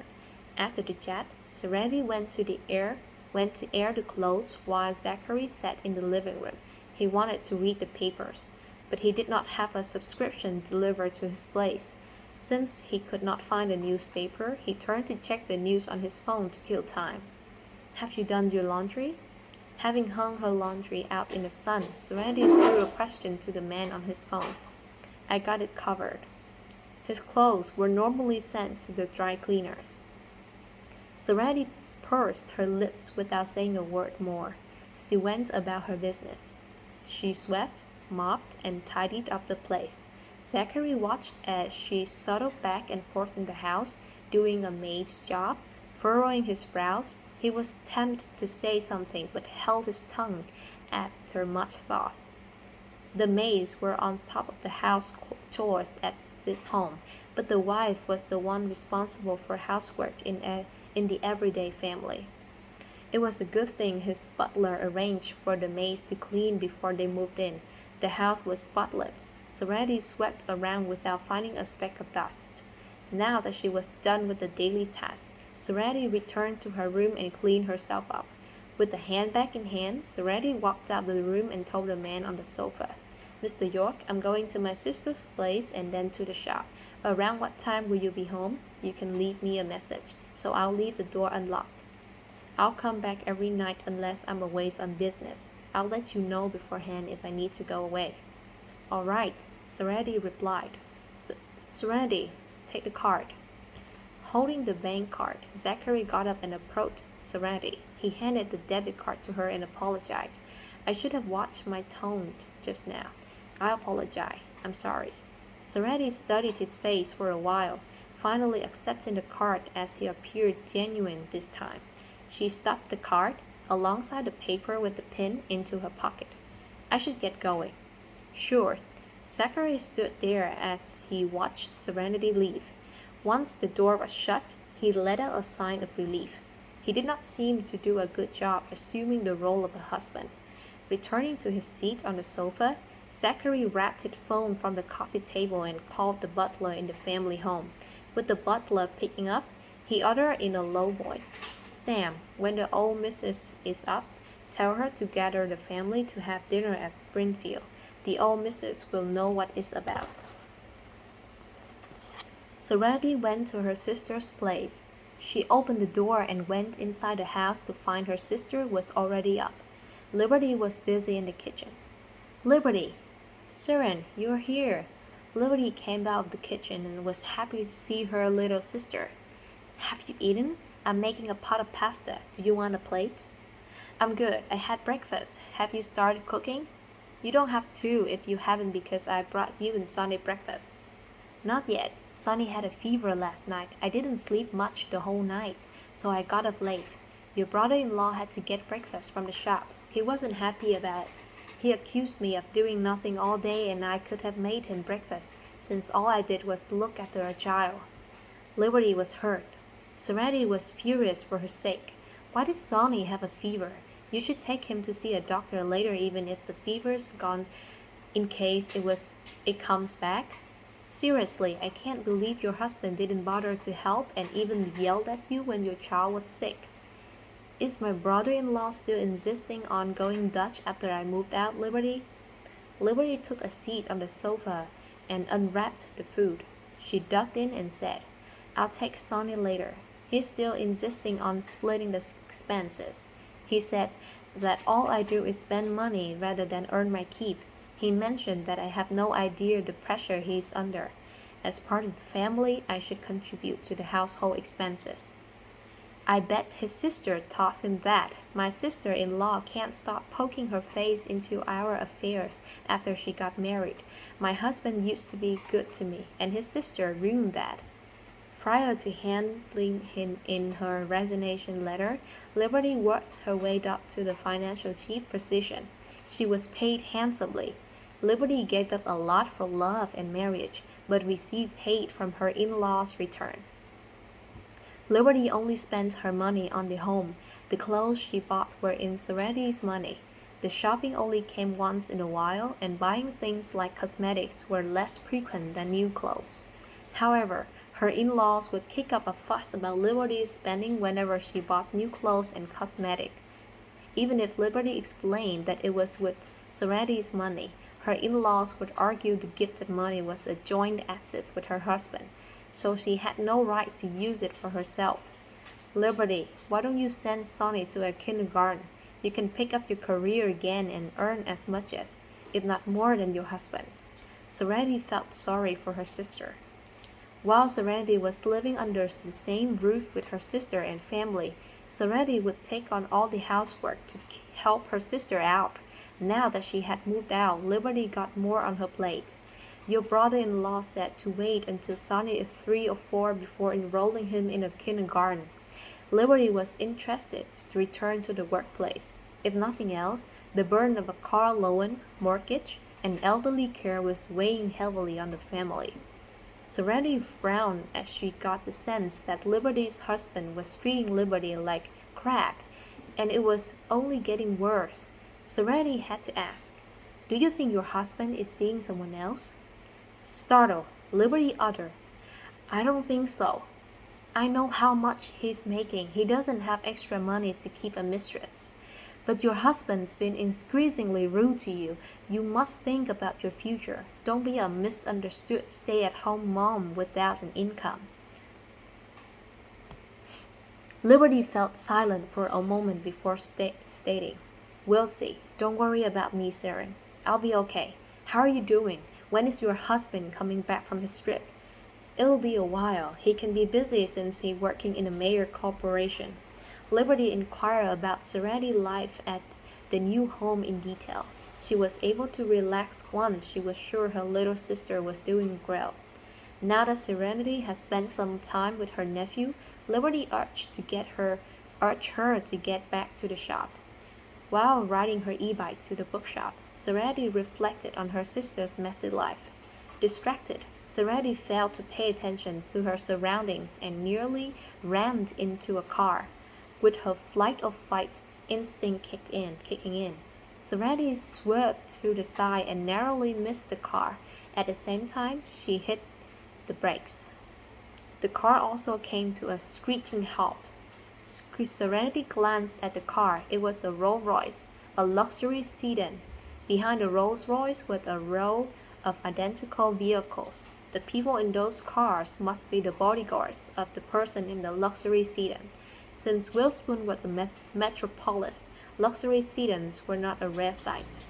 After the chat, Serenity went to air the clothes while Zachary sat in the living room. He wanted to read the papers, but he did not have a subscription delivered to his place. Since he could not find a newspaper, he turned to check the news on his phone to kill time. Have you done your laundry? Having hung her laundry out in the sun, Serenity threw a question to the man on his phone. I got it covered. His clothes were normally sent to the dry cleaners. Serenity pursed her lips without saying a word more. She went about her business. She swept, mopped, and tidied up the place. Zachary watched as she scuttled back and forth in the house, doing a maid's job, furrowing his brows. He was tempted to say something, but held his tongue after much thought. The maids were on top of the house chores at this home, but the wife was the one responsible for housework in the everyday family. It was a good thing his butler arranged for the maids to clean before they moved in. The house was spotless. Serenity swept around without finding a speck of dust. Now that she was done with the daily task, Serenity returned to her room and cleaned herself up. With the handbag in hand, Serenity walked out of the room and told the man on the sofa, "Mr. York, I'm going to my sister's place and then to the shop. Around what time will you be home? You can leave me a message, so I'll leave the door unlocked. I'll come back every night unless I'm away on business. I'll let you know beforehand if I need to go away." "All right," Serenity replied. "Serenity, take the card." Holding the bank card, Zachary got up and approached Serenity. He handed the debit card to her and apologized. "I should have watched my tone just now. I apologize. I'm sorry." Serenity studied his face for a while, finally accepting the card as he appeared genuine this time. She stuffed the card, alongside the paper with the pin, into her pocket. "I should get going." "Sure." Zachary stood there as he watched Serenity leave. Once the door was shut, he let out a sign of relief. He did not seem to do a good job assuming the role of a husband. Returning to his seat on the sofa, Zachary wrapped his phone from the coffee table and called the butler in the family home. With the butler picking up, he uttered in a low voice, "Sam, when the old missus is up, tell her to gather the family to have dinner at Springfield. The old missus will know what it's about." Serenity went to her sister's place. She opened the door and went inside the house to find her sister was already up. Liberty was busy in the kitchen. "Liberty!" "Seren, you're here." Liberty came out of the kitchen and was happy to see her little sister. "Have you eaten? I'm making a pot of pasta. Do you want a plate?" "I'm good. I had breakfast. Have you started cooking?" "You don't have to if you haven't because I brought you and Sonny breakfast." "Not yet. Sonny had a fever last night. I didn't sleep much the whole night, so I got up late. Your brother-in-law had to get breakfast from the shop. He wasn't happy about it. He accused me of doing nothing all day and I could have made him breakfast, since all I did was look after a child." Liberty was hurt. Serenity was furious for her sake. Why did Sonny have a fever? You should take him to see a doctor later even if the fever's gone, in case it comes back. Seriously, I can't believe your husband didn't bother to help and even yelled at you when your child was sick. Is my brother-in-law still insisting on going Dutch after I moved out, Liberty? Liberty took a seat on the sofa and unwrapped the food. She ducked in and said, "I'll take Sonny later. He's still insisting on splitting the expenses. He said that all I do is spend money rather than earn my keep. He mentioned that I have no idea the pressure he's under. As part of the family, I should contribute to the household expenses." "I bet his sister taught him that. My sister-in-law can't stop poking her face into our affairs after she got married. My husband used to be good to me, and his sister ruined that." Prior to handing him in her resignation letter, Liberty worked her way up to the financial chief position. She was paid handsomely. Liberty gave up a lot for love and marriage, but received hate from her in-laws' return. Liberty only spent her money on the home. The clothes she bought were in Serenity's money. The shopping only came once in a while, and buying things like cosmetics were less frequent than new clothes. However, her in-laws would kick up a fuss about Liberty's spending whenever she bought new clothes and cosmetics. Even if Liberty explained that it was with Serenity's money, her in-laws would argue the gifted money was a joint asset with her husband, so she had no right to use it for herself. "Liberty, why don't you send Sonny to a kindergarten? You can pick up your career again and earn as much as, if not more than your husband." Serenity felt sorry for her sister. While Serenity was living under the same roof with her sister and family, Serenity would take on all the housework to help her sister out. Now that she had moved out, Liberty got more on her plate. Your brother-in-law said to wait until Sonny is 3 or 4 before enrolling him in a kindergarten. Liberty was interested to return to the workplace. If nothing else, the burden of a car loan, mortgage, and elderly care was weighing heavily on the family. Serenity frowned as she got the sense that Liberty's husband was treating Liberty like crap, and it was only getting worse. Serenity had to ask, "Do you think your husband is seeing someone else?" Startled, Liberty uttered, "I don't think so. I know how much he's making. He doesn't have extra money to keep a mistress. But your husband's been increasingly rude to you. You must think about your future. Don't be a misunderstood stay-at-home mom without an income." Liberty felt silent for a moment before stating, "We'll see. Don't worry about me, Saren. I'll be okay. How are you doing? When is your husband coming back from his trip?" "It'll be a while. He can be busy since he's working in a major corporation." Liberty inquired about Serenity's life at the new home in detail. She was able to relax once she was sure her little sister was doing well. Now that Serenity had spent some time with her nephew, Liberty urged her to get back to the shop. While riding her e-bike to the bookshop, Serenity reflected on her sister's messy life. Distracted, Serenity failed to pay attention to her surroundings and nearly rammed into a car. With her flight or fight instinct kicking in, Serenity swerved to the side and narrowly missed the car. At the same time, she hit the brakes. The car also came to a screeching halt. Serenity glanced at the car. It was a Rolls-Royce, a luxury sedan. Behind the Rolls-Royce was a row of identical vehicles. The people in those cars must be the bodyguards of the person in the luxury sedan. Since Witherspoon was a metropolis, luxury sedans were not a rare sight.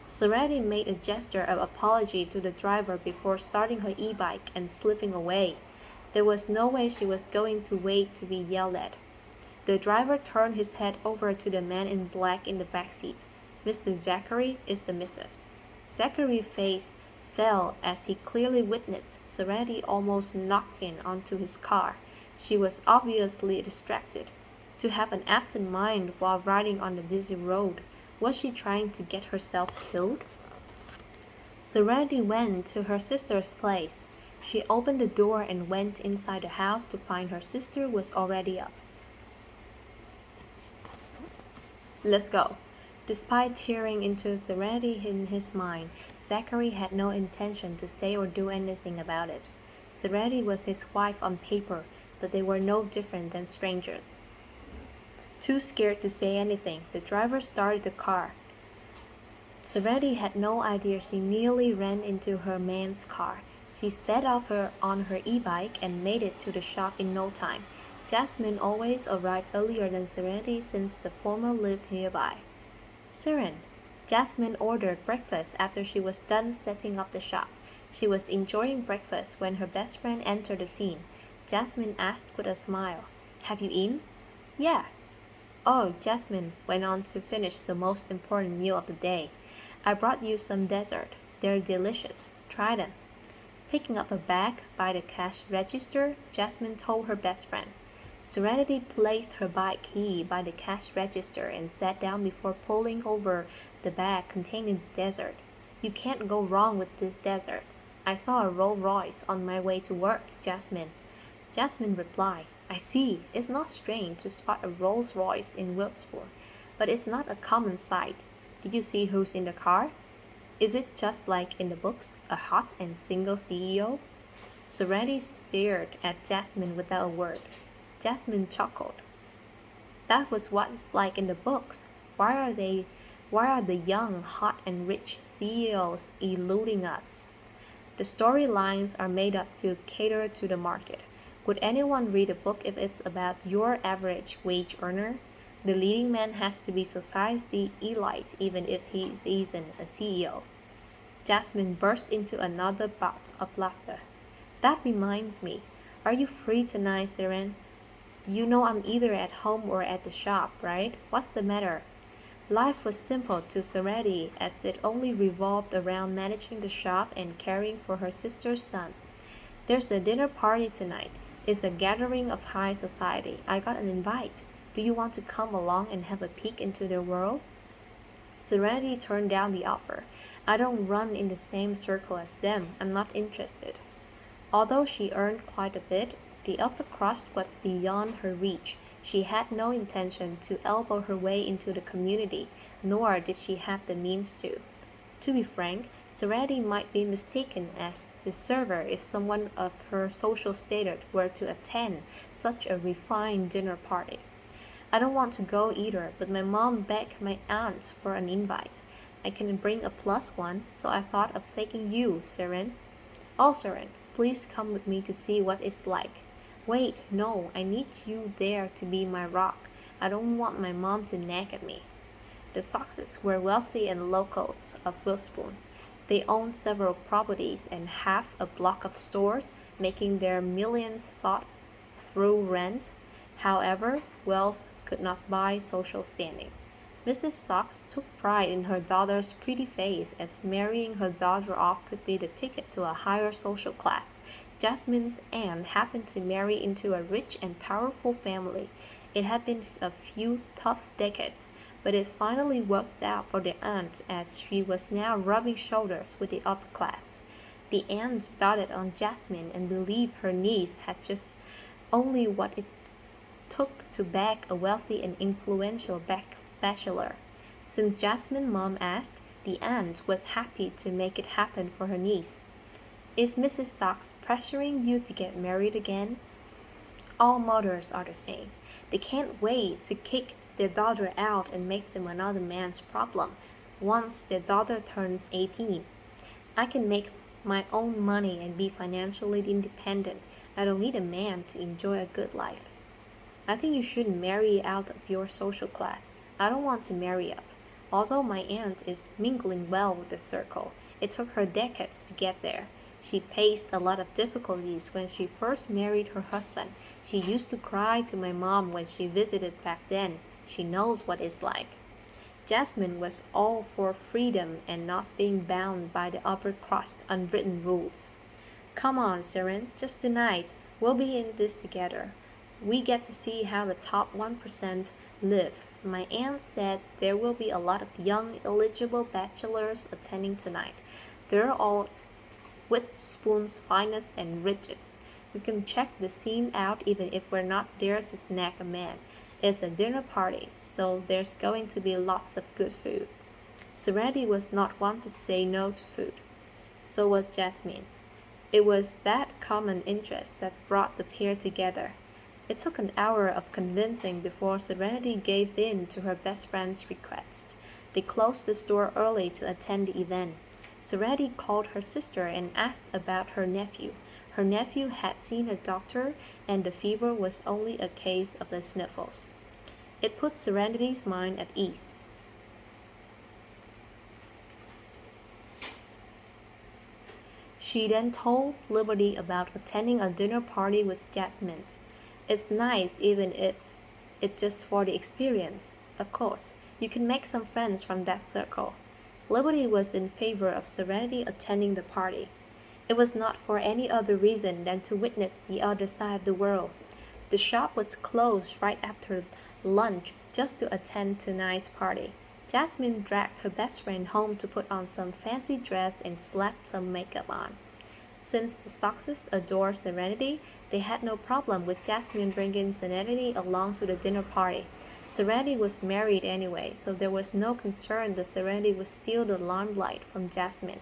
Serenity made a gesture of apology to the driver before starting her e-bike and slipping away. There was no way she was going to wait to be yelled at. The driver turned his head over to the man in black in the back seat. "Mr. Zachary is the missus." Zachary's face fell as he clearly witnessed Serenity almost knocking onto his car. She was obviously distracted. To have an absent mind while riding on the busy road, was she trying to get herself killed? Serenity went to her sister's place. She opened the door and went inside the house to find her sister was already up. "Let's go." Despite tearing into Serenity in his mind, Zachary had no intention to say or do anything about it. Serenity was his wife on paper, but they were no different than strangers. Too scared to say anything, the driver started the car. Serenity had no idea she nearly ran into her man's car. She sped off on her e-bike and made it to the shop in no time. Jasmine always arrived earlier than Serenity since the former lived nearby. "Seren." Jasmine ordered breakfast after she was done setting up the shop. She was enjoying breakfast when her best friend entered the scene. Jasmine asked with a smile, "Have you eaten?" "Yeah." "Oh," Jasmine went on to finish the most important meal of the day. "I brought you some dessert. They're delicious. Try them." Picking up a bag by the cash register, Jasmine told her best friend. Serenity placed her bike key by the cash register and sat down before pulling over the bag containing the dessert. "You can't go wrong with this dessert. I saw a Rolls-Royce on my way to work, Jasmine." Jasmine replied, "I see. It's not strange to spot a Rolls-Royce in Witherspoon, but it's not a common sight. Did you see who's in the car? Is it just like in the books, a hot and single CEO?" Serenity stared at Jasmine without a word. Jasmine chuckled. "That was what it's like in the books. Why are the young, hot and rich CEOs eluding us? The storylines are made up to cater to the market. Would anyone read a book if it's about your average wage earner? The leading man has to be society elite even if he isn't a CEO." Jasmine burst into another bout of laughter. That reminds me, are you free tonight, Siren? You know I'm either at home or at the shop, right? What's the matter? Life was simple to Serenity as it only revolved around managing the shop and caring for her sister's son. There's a dinner party tonight. It's a gathering of high society. I got an invite. Do you want to come along and have a peek into their world? Serenity turned down the offer. I don't run in the same circle as them. I'm not interested. Although she earned quite a bit, the upper crust was beyond her reach. She had no intention to elbow her way into the community, nor did she have the means to. To be frank, Serenity might be mistaken as the server if someone of her social status were to attend such a refined dinner party. I don't want to go either, but my mom begged my aunt for an invite. I can bring a plus one, so I thought of taking you, Seren. Oh, Seren, please come with me to see what it's like. Wait, no, I need you there to be my rock. I don't want my mom to nag at me. The Soxes were wealthy and locals of Wilspoon. They owned several properties and half a block of stores, making their millions thought through rent. However, wealth could not buy social standing. Mrs. Sox took pride in her daughter's pretty face, as marrying her daughter off could be the ticket to a higher social class. Jasmine's aunt happened to marry into a rich and powerful family. It had been a few tough decades, but it finally worked out for the aunt as she was now rubbing shoulders with the upper class. The aunt doted on Jasmine and believed her niece had just only what it took to bag a wealthy and influential bachelor. Since Jasmine's mom asked, the aunt was happy to make it happen for her niece. Is Mrs. Sox pressuring you to get married again? All mothers are the same. They can't wait to kick their daughter out and make them another man's problem once their daughter turns 18. I can make my own money and be financially independent. I don't need a man to enjoy a good life. I think you shouldn't marry out of your social class. I don't want to marry up. Although my aunt is mingling well with the circle, it took her decades to get there. She faced a lot of difficulties when she first married her husband. She used to cry to my mom when she visited back then. She knows what it's like. Jasmine was all for freedom and not being bound by the upper crust unwritten rules. Come on, Siren, just tonight. We'll be in this together. We get to see how the top 1% live. My aunt said there will be a lot of young, eligible bachelors attending tonight. They're all Witherspoon's finest and richest. We can check the scene out even if we're not there to snag a man. It's a dinner party, so there's going to be lots of good food. Serenity was not one to say no to food. So was Jasmine. It was that common interest that brought the pair together. It took an hour of convincing before Serenity gave in to her best friend's request. They closed the store early to attend the event. Serenity called her sister and asked about her nephew. Her nephew had seen a doctor, and the fever was only a case of the sniffles. It put Serenity's mind at ease. She then told Liberty about attending a dinner party with Jasmine. It's nice even if it's just for the experience. Of course, you can make some friends from that circle. Liberty was in favor of Serenity attending the party. It was not for any other reason than to witness the other side of the world. The shop was closed right after lunch just to attend tonight's party. Jasmine dragged her best friend home to put on some fancy dress and slap some makeup on. Since the Soxes adored Serenity, they had no problem with Jasmine bringing Serenity along to the dinner party. Serenity was married anyway, so there was no concern that Serenity would steal the limelight from Jasmine.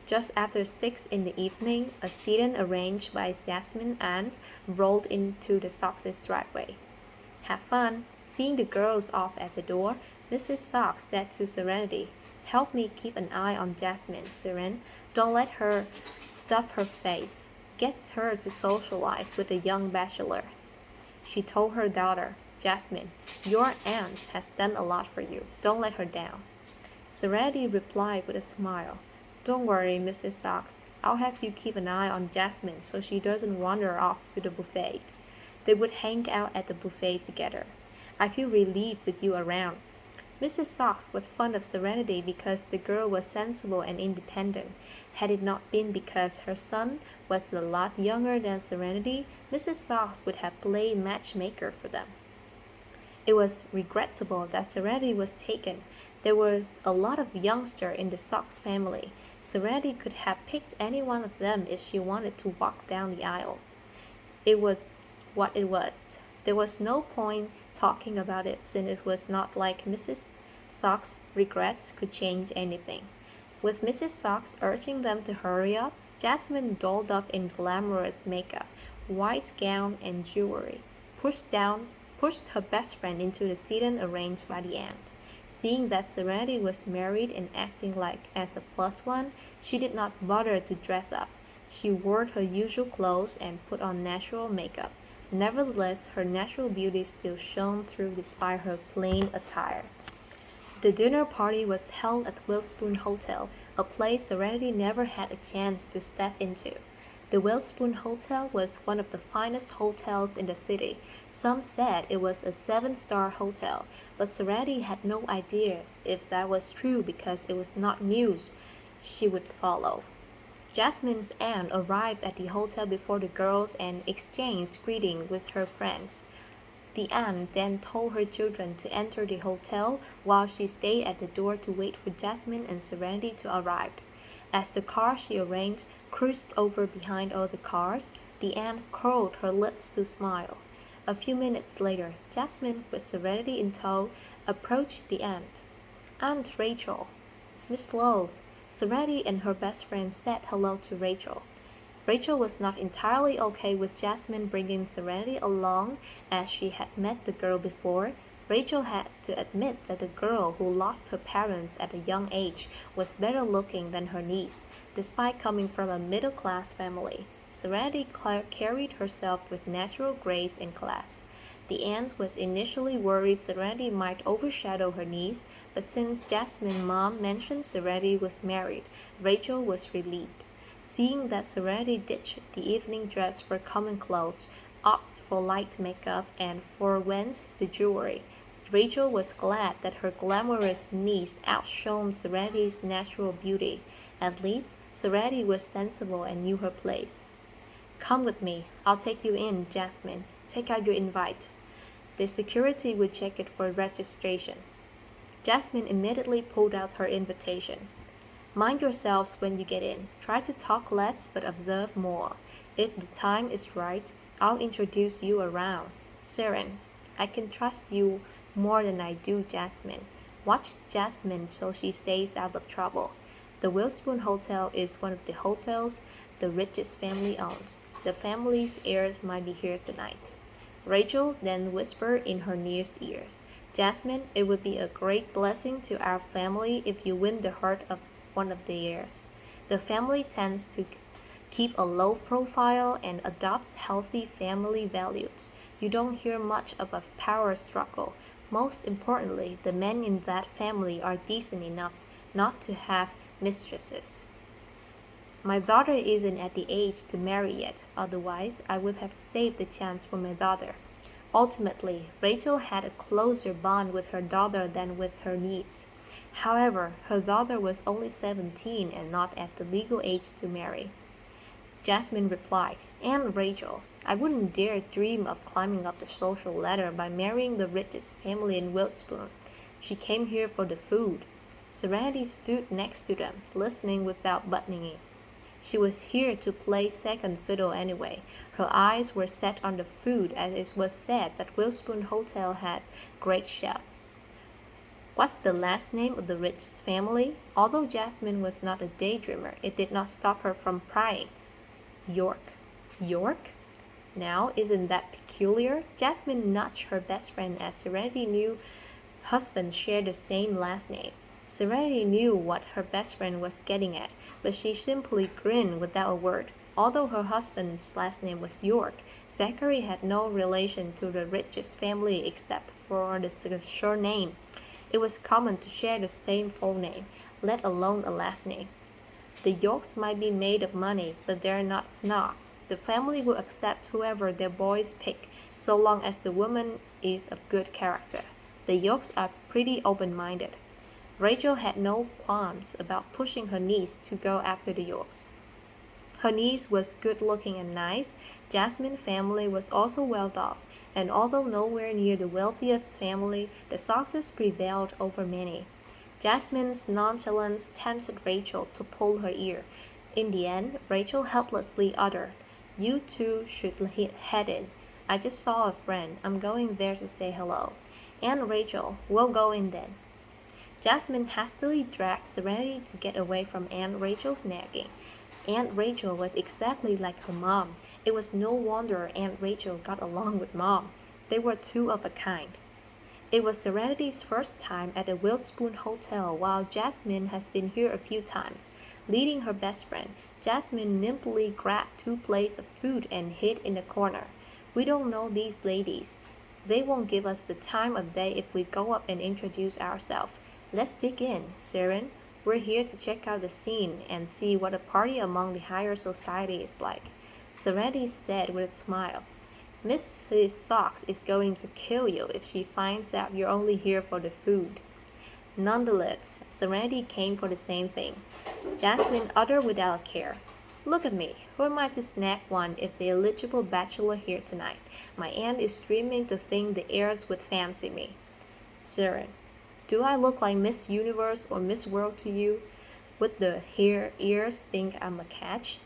Just after 6 in the evening, a sit-in arranged by Jasmine's aunt rolled into the Soxes' driveway. Have fun. Seeing the girls off at the door, Mrs. Sox said to Serenity, help me keep an eye on Jasmine, Seren. Don't let her stuff her face. Get her to socialize with the young bachelors. She told her daughter, Jasmine, your aunt has done a lot for you. Don't let her down. Serenity replied with a smile. Don't worry, Mrs. Sox. I'll have you keep an eye on Jasmine so she doesn't wander off to the buffet." They would hang out at the buffet together. "I feel relieved with you around." Mrs. Sox was fond of Serenity because the girl was sensible and independent. Had it not been because her son was a lot younger than Serenity, Mrs. Sox would have played matchmaker for them. It was regrettable that Serenity was taken. There were a lot of youngsters in the Sox family. Serenity could have picked any one of them if she wanted to walk down the aisle. It was what it was. There was no point talking about it since it was not like Mrs. Sox's regrets could change anything. With Mrs. Sox urging them to hurry up, Jasmine, dolled up in glamorous makeup, white gown, and jewelry, pushed her best friend into the sedan arranged by the aunt. Seeing that Serenity was married and acting like as a plus one, she did not bother to dress up. She wore her usual clothes and put on natural makeup. Nevertheless, her natural beauty still shone through despite her plain attire. The dinner party was held at Wellspoon Hotel, a place Serenity never had a chance to step into. The Wellspoon Hotel was one of the finest hotels in the city. Some said it was a 7-star hotel, but Serenity had no idea if that was true because it was not news she would follow. Jasmine's aunt arrived at the hotel before the girls and exchanged greetings with her friends. The aunt then told her children to enter the hotel while she stayed at the door to wait for Jasmine and Serenity to arrive. As the car she arranged cruised over behind all the cars, the aunt curled her lips to smile. A few minutes later, Jasmine, with Serenity in tow, approached the aunt. "Aunt Rachel." "Miss Love." Serenity and her best friend said hello to Rachel. Rachel was not entirely okay with Jasmine bringing Serenity along as she had met the girl before. Rachel had to admit that the girl who lost her parents at a young age was better looking than her niece, despite coming from a middle-class family. Serenity carried herself with natural grace and class. The aunt was initially worried Serenity might overshadow her niece, but since Jasmine's mom mentioned Serenity was married, Rachel was relieved. Seeing that Serenity ditched the evening dress for common clothes, opted for light makeup, and forewent the jewelry, Rachel was glad that her glamorous niece outshone Serenity's natural beauty. At least, Serenity was sensible and knew her place. "Come with me. I'll take you in, Jasmine. Take out your invite. The security will check it for registration." Jasmine immediately pulled out her invitation. "Mind yourselves when you get in. Try to talk less but observe more. If the time is right, I'll introduce you around. Seren, I can trust you more than I do Jasmine. Watch Jasmine so she stays out of trouble. The Wellspoon Hotel is one of the hotels the richest family owns. The family's heirs might be here tonight." Rachel then whispered in her niece's ears, "Jasmine, it would be a great blessing to our family if you win the heart of one of the heirs. The family tends to keep a low profile and adopts healthy family values. You don't hear much of a power struggle. Most importantly, the men in that family are decent enough not to have mistresses. My daughter isn't at the age to marry yet, otherwise I would have saved the chance for my daughter." Ultimately, Rachel had a closer bond with her daughter than with her niece. However, her daughter was only 17 and not at the legal age to marry. Jasmine replied, "Aunt Rachel, I wouldn't dare dream of climbing up the social ladder by marrying the richest family in Wellspoon. She came here for the food." Serenity stood next to them, listening without buttoning in. She was here to play second fiddle anyway. Her eyes were set on the food, as it was said that Wellspoon Hotel had great chefs. "What's the last name of the richest family?" Although Jasmine was not a daydreamer, it did not stop her from prying. "York." "York? Now, isn't that peculiar?" Jasmine nudged her best friend as Serenity knew husbands shared the same last name. Serenity knew what her best friend was getting at, but she simply grinned without a word. Although her husband's last name was York, Zachary had no relation to the richest family except for the surname. It was common to share the same full name, let alone a last name. The Yorks might be made of money, but they're not snobs. The family will accept whoever their boys pick, so long as the woman is of good character. The Yorks are pretty open-minded. Rachel had no qualms about pushing her niece to go after the Yorks. Her niece was good-looking and nice. Jasmine's family was also well-off, and although nowhere near the wealthiest family, the success prevailed over many. Jasmine's nonchalance tempted Rachel to pull her ear. In the end, Rachel helplessly uttered, "You two should head in. I just saw a friend. I'm going there to say hello." "Aunt Rachel, we'll go in then." Jasmine hastily dragged Serenity to get away from Aunt Rachel's nagging. Aunt Rachel was exactly like her mom. It was no wonder Aunt Rachel got along with Mom. They were two of a kind. It was Serenity's first time at the Wildspoon Hotel, while Jasmine has been here a few times. Leading her best friend, Jasmine nimbly grabbed 2 plates of food and hid in a corner. "We don't know these ladies. They won't give us the time of day if we go up and introduce ourselves. Let's dig in, Seren. We're here to check out the scene and see what a party among the higher society is like," Serenity said with a smile. "Mrs. Sox is going to kill you if she finds out you're only here for the food." Nonetheless, Serenity came for the same thing. Jasmine uttered without a care, "Look at me. Who am I to snag one if the eligible bachelor here tonight? My aunt is dreaming to think the heirs would fancy me." Seren, "Do I look like Miss Universe or Miss World to you? Would the ears think I'm a catch?"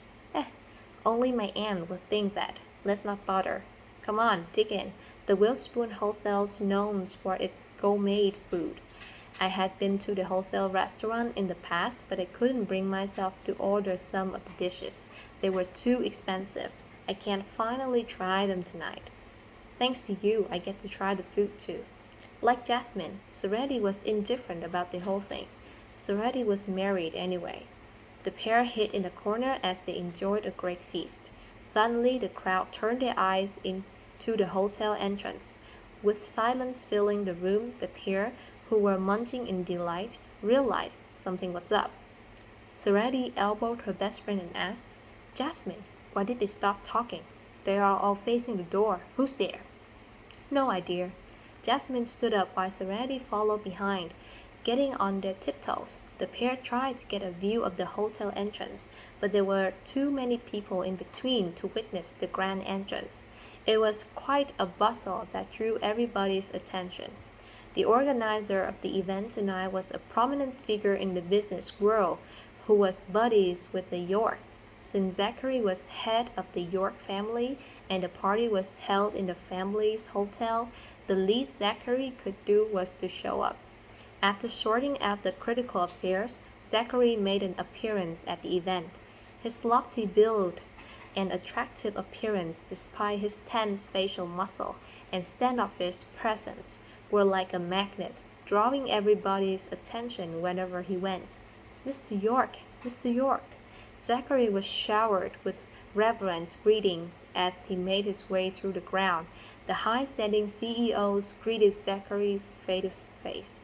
Only my aunt would think that. Let's not bother. Come on, dig in. The Wildspoon Hotel's known for its gourmet food. I had been to the hotel restaurant in the past, but I couldn't bring myself to order some of the dishes. They were too expensive. I can finally try them tonight. Thanks to you, I get to try the food too. Like Jasmine, Serenity was indifferent about the whole thing. Serenity was married anyway. The pair hid in a corner as they enjoyed a great feast. Suddenly, the crowd turned their eyes into the hotel entrance. With silence filling the room, the pair, who were munching in delight, realized something was up. Serenity elbowed her best friend and asked, "Jasmine, why did they stop talking? They are all facing the door. Who's there?" "No idea." Jasmine stood up while Serenity followed behind. Getting on their tiptoes, the pair tried to get a view of the hotel entrance, but there were too many people in between to witness the grand entrance. It was quite a bustle that drew everybody's attention. The organizer of the event tonight was a prominent figure in the business world who was buddies with the Yorks. Since Zachary was head of the York family and the party was held in the family's hotel, the least Zachary could do was to show up. After sorting out the critical affairs, Zachary made an appearance at the event. His lofty build and attractive appearance, despite his tense facial muscle and standoffish presence, were like a magnet, drawing everybody's attention wherever he went. "Mr. York, Mr. York!" Zachary was showered with reverent greetings as he made his way through the crowd. The high-standing CEOs greeted Zachary's face.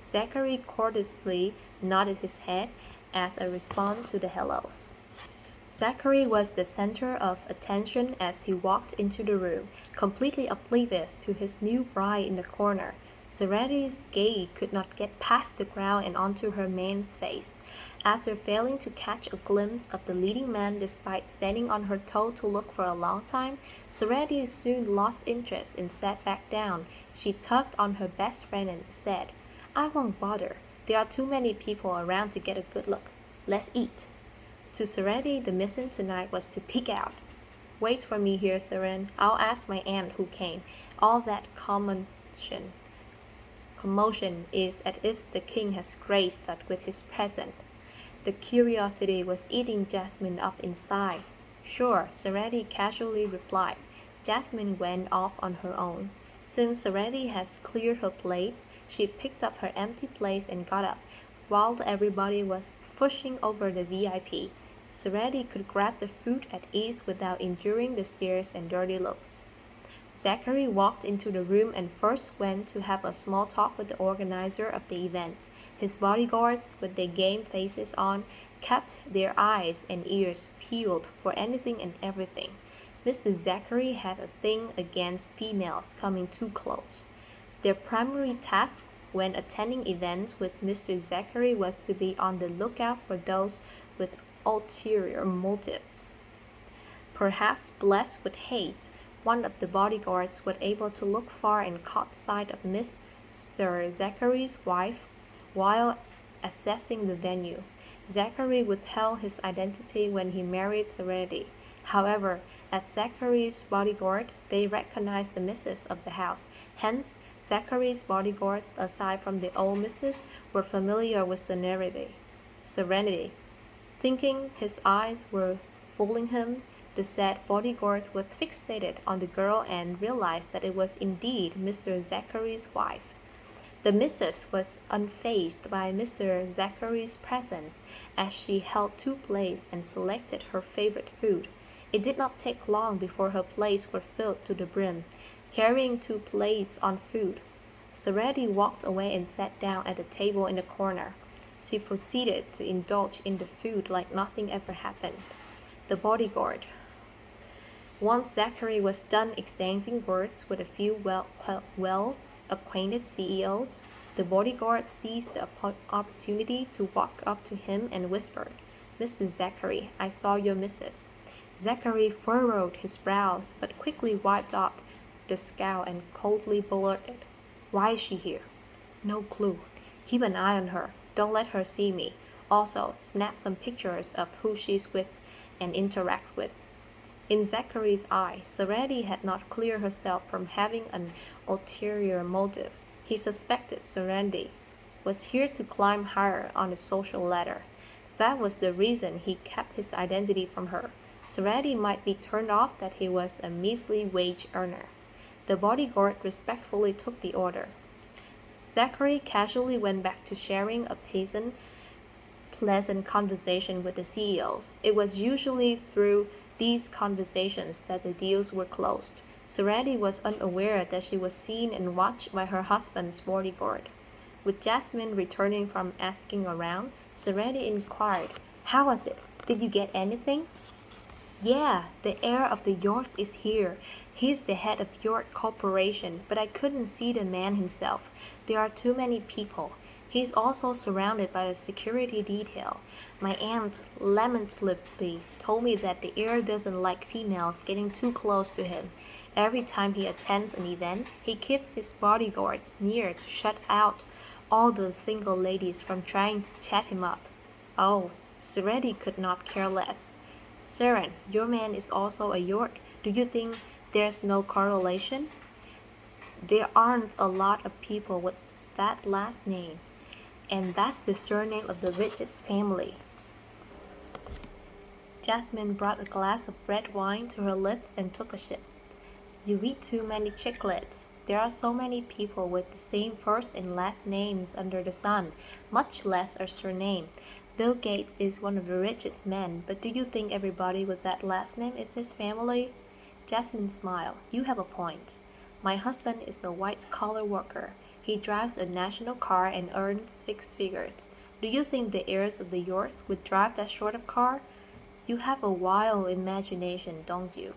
Zachary courteously nodded his head as a response to the hellos. Zachary was the center of attention as he walked into the room, completely oblivious to his new bride in the corner. Serenity's gaze could not get past the crowd and onto her man's face. After failing to catch a glimpse of the leading man despite standing on her toe to look for a long time, Serenity soon lost interest and sat back down. She tugged on her best friend and said, "I won't bother. There are too many people around to get a good look. Let's eat." To Serenity, the mission tonight was to peek out. "Wait for me here, Seren. I'll ask my aunt who came. All that commotion is as if the king has graced us with his presence." The curiosity was eating Jasmine up inside. "Sure," Serenity casually replied. Jasmine went off on her own. Since Serenity had cleared her plates, she picked up her empty plates and got up, while everybody was pushing over the VIP. Serenity could grab the food at ease without enduring the stares and dirty looks. Zachary walked into the room and first went to have a small talk with the organizer of the event. His bodyguards, with their game faces on, kept their eyes and ears peeled for anything and everything. Mr. Zachary had a thing against females coming too close. Their primary task when attending events with Mr. Zachary was to be on the lookout for those with ulterior motives. Perhaps blessed with hate, one of the bodyguards was able to look far and caught sight of Mr. Zachary's wife while assessing the venue. Zachary withheld his identity when he married Serenity. However, as Zachary's bodyguard, they recognized the missus of the house. Hence, Zachary's bodyguards, aside from the old missus, were familiar with Serenity. Thinking his eyes were fooling him, the said bodyguard was fixated on the girl and realized that it was indeed Mr. Zachary's wife. The missus was unfazed by Mr. Zachary's presence as she held two plates and selected her favorite food. It did not take long before her plates were filled to the brim. Carrying two plates on food, Serenity walked away and sat down at a table in the corner. She proceeded to indulge in the food like nothing ever happened. The bodyguard. Once Zachary was done exchanging words with a few well-acquainted CEOs, the bodyguard seized the opportunity to walk up to him and whispered, "Mr. Zachary, I saw your missus." Zachary furrowed his brows, but quickly wiped off the scowl and coldly blurted, "Why is she here?" "No clue. Keep an eye on her. Don't let her see me. Also, snap some pictures of who she's with and interacts with." In Zachary's eye, Serenity had not cleared herself from having an ulterior motive. He suspected Serenity was here to climb higher on the social ladder. That was the reason he kept his identity from her. Serenity might be turned off that he was a measly wage earner. The bodyguard respectfully took the order. Zachary casually went back to sharing a pleasant conversation with the CEOs. It was usually through these conversations that the deals were closed. Serenity was unaware that she was seen and watched by her husband's bodyguard. With Jasmine returning from asking around, Serenity inquired, "How was it? Did you get anything?" "Yeah, the heir of the Yorks is here. He's the head of York Corporation, but I couldn't see the man himself. There are too many people. He's also surrounded by a security detail. My aunt lamentably told me that the heir doesn't like females getting too close to him. Every time he attends an event, he keeps his bodyguards near to shut out all the single ladies from trying to chat him up." Oh, Serenity could not care less. "Seren, your man is also a York. Do you think there's no correlation?" "There aren't a lot of people with that last name, and that's the surname of the richest family." Jasmine brought a glass of red wine to her lips and took a sip. "You read too many chick lit. There are so many people with the same first and last names under the sun, much less a surname. Bill Gates is one of the richest men, but do you think everybody with that last name is his family?" Jasmine smiled. "You have a point. My husband is a white-collar worker. He drives a national car and earns six figures. Do you think the heirs of the Yorks would drive that sort of car? You have a wild imagination, don't you?"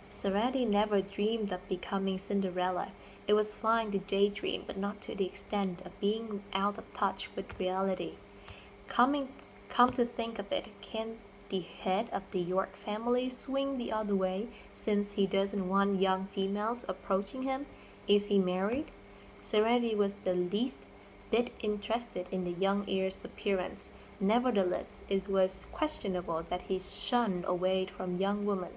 Serenity never dreamed of becoming Cinderella. It was fine to daydream, but not to the extent of being out of touch with reality. Come to think of it, can the head of the York family swing the other way, since he doesn't want young females approaching him? Is he married? Serenity was the least bit interested in the young heir's appearance. Nevertheless, it was questionable that he shunned away from young women.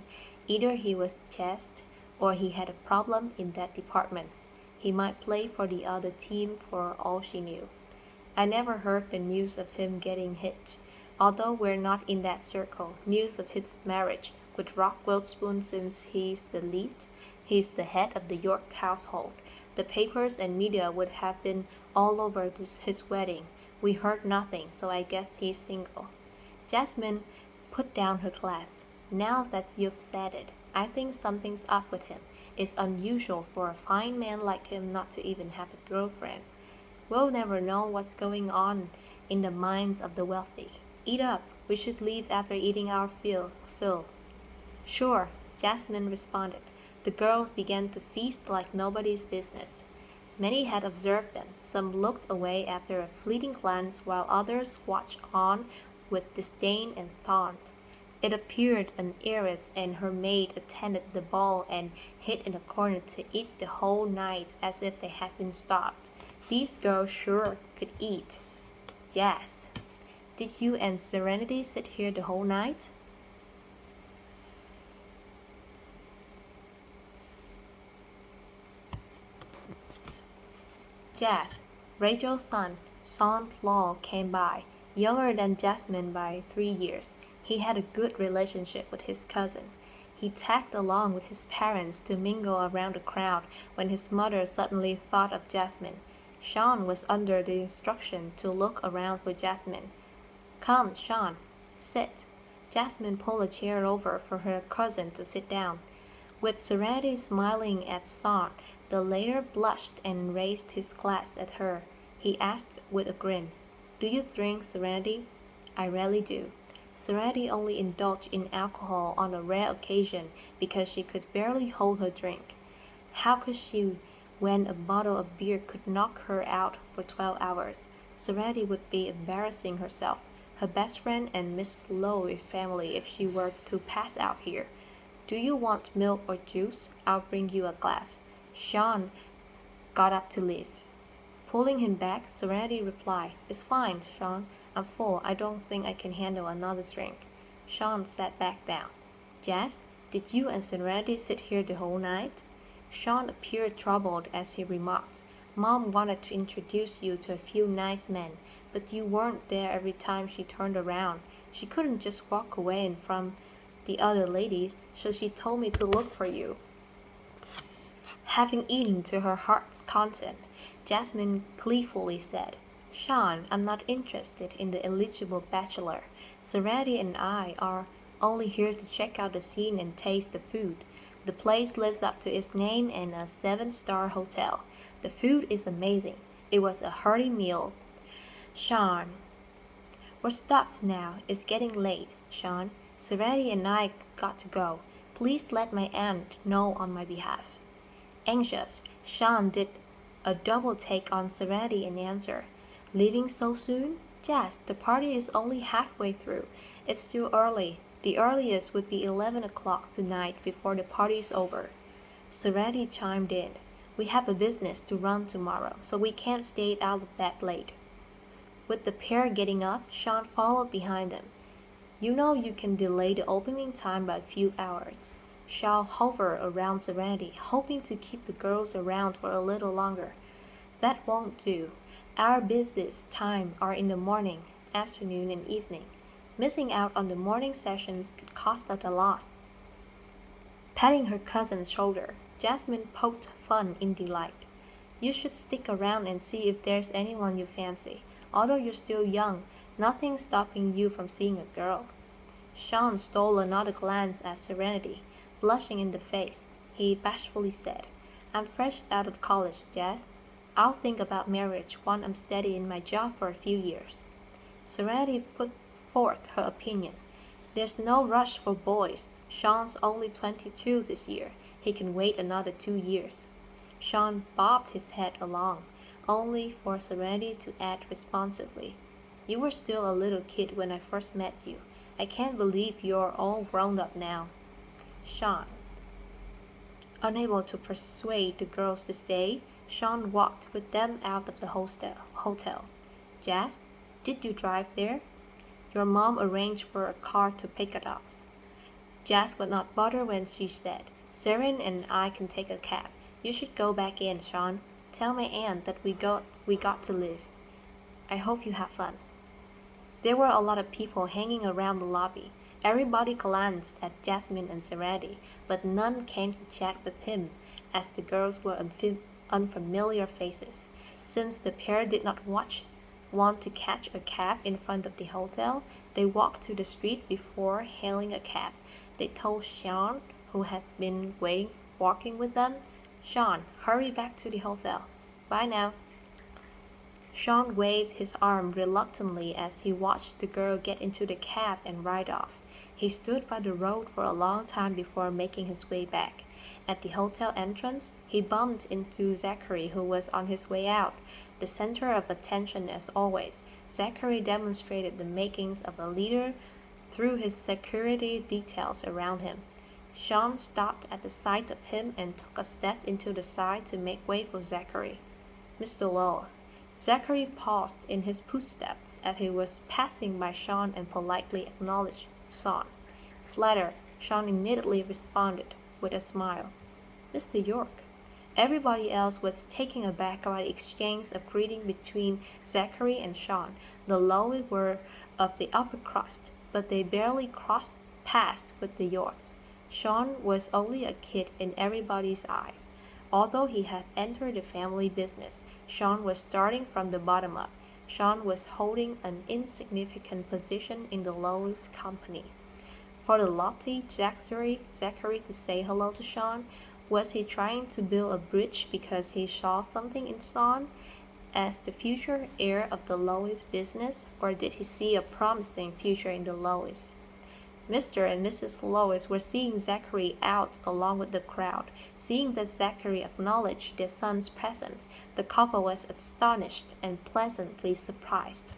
Either he was chaste, or he had a problem in that department. He might play for the other team for all she knew. I never heard the news of him getting hitched. Although we're not in that circle, news of his marriage would rock Witherspoon since he's the head of the York household. The papers and media would have been all over his wedding. We heard nothing, so I guess he's single." Jasmine put down her glass. "Now that you've said it, I think something's up with him. It's unusual for a fine man like him not to even have a girlfriend. We'll never know what's going on in the minds of the wealthy. Eat up. We should leave after eating our fill. Sure, Jasmine responded. The girls began to feast like nobody's business. Many had observed them. Some looked away after a fleeting glance, while others watched on with disdain and taunt. It appeared an heiress and her maid attended the ball and hid in a corner to eat the whole night as if they had been starved. These girls sure could eat. Jas, did you and Serenity sit here the whole night? Jas, Rachel's son, Sean Law came by, younger than Jasmine by 3 years. He had a good relationship with his cousin. He tagged along with his parents to mingle around the crowd when his mother suddenly thought of Jasmine. Sean was under the instruction to look around for Jasmine. Come, Sean, sit. Jasmine pulled a chair over for her cousin to sit down. With Serenity smiling at Sean, the latter blushed and raised his glass at her. He asked with a grin, Do you drink, Serenity? I rarely do. Serenity only indulged in alcohol on a rare occasion because she could barely hold her drink. How could she when a bottle of beer could knock her out for 12 hours? Serenity would be embarrassing herself, her best friend and Miss Lowe family if she were to pass out here. Do you want milk or juice? I'll bring you a glass. Sean got up to leave. Pulling him back, Serenity replied, It's fine, Sean. I'm full. I don't think I can handle another drink. Sean sat back down. Jas, did you and Serenity sit here the whole night? Sean appeared troubled as he remarked, Mom wanted to introduce you to a few nice men, but you weren't there every time she turned around. She couldn't just walk away from the other ladies, so she told me to look for you. Having eaten to her heart's content, Jasmine gleefully said, Sean, I'm not interested in the eligible bachelor. Serenity and I are only here to check out the scene and taste the food. The place lives up to its name and a 7-star hotel. The food is amazing. It was a hearty meal. Sean, we're stuffed now. It's getting late, Sean. Serenity and I got to go. Please let my aunt know on my behalf. Anxious, Sean did a double take on Serenity and answered, Leaving so soon? Jas, the party is only halfway through. It's still early. The earliest would be 11 o'clock tonight before the party's over. Serenity chimed in. We have a business to run tomorrow, so we can't stay out that late. With the pair getting up, Sean followed behind them. You know you can delay the opening time by a few hours. Sean hovered around Serenity, hoping to keep the girls around for a little longer. That won't do. Our busiest time are in the morning, afternoon, and evening. Missing out on the morning sessions could cost us a loss. Patting her cousin's shoulder, Jasmine poked fun in delight. You should stick around and see if there's anyone you fancy. Although you're still young, nothing's stopping you from seeing a girl. Sean stole another glance at Serenity. Blushing in the face, he bashfully said, I'm fresh out of college, Jas. I'll think about marriage once I'm steady in my job for a few years. Serenity put forth her opinion. There's no rush for boys. Sean's only 22 this year. He can wait another 2 years. Sean bobbed his head along, only for Serenity to add responsively, You were still a little kid when I first met you. I can't believe you're all grown up now. Sean. Unable to persuade the girls to stay, Sean walked with them out of the hotel. Jas, did you drive there? Your mom arranged for a car to pick us up. Jas would not bother when she said, Seren and I can take a cab. You should go back in, Sean. Tell my aunt that we got to leave. I hope you have fun. There were a lot of people hanging around the lobby. Everybody glanced at Jasmine and Serenity, but none came to chat with him, as the girls were unfamiliar faces. Since the pair did not want to catch a cab in front of the hotel, they walked to the street before hailing a cab. They told Sean, who had been walking with them, Sean, hurry back to the hotel. Bye now. Sean waved his arm reluctantly as he watched the girl get into the cab and ride off. He stood by the road for a long time before making his way back. At the hotel entrance, he bumped into Zachary, who was on his way out. The center of attention as always, Zachary demonstrated the makings of a leader through his security details around him. Sean stopped at the sight of him and took a step into the side to make way for Zachary. "Mr. Lowe." Zachary paused in his footsteps as he was passing by Sean and politely acknowledged Sean. "Flattered," Sean immediately responded, with a smile. "Mr. York." Everybody else was taken aback by the exchange of greeting between Zachary and Sean. The Lowes were of the upper crust, but they barely crossed paths with the Yorks. Sean was only a kid in everybody's eyes. Although he had entered the family business, Sean was starting from the bottom up. Sean was holding an insignificant position in the Lowes company. For the lofty Zachary to say hello to Sean, was he trying to build a bridge because he saw something in Sean as the future heir of the Lowes business, or did he see a promising future in the Lowes? Mr. and Mrs. Lowes were seeing Zachary out along with the crowd. Seeing that Zachary acknowledged their son's presence, the couple was astonished and pleasantly surprised.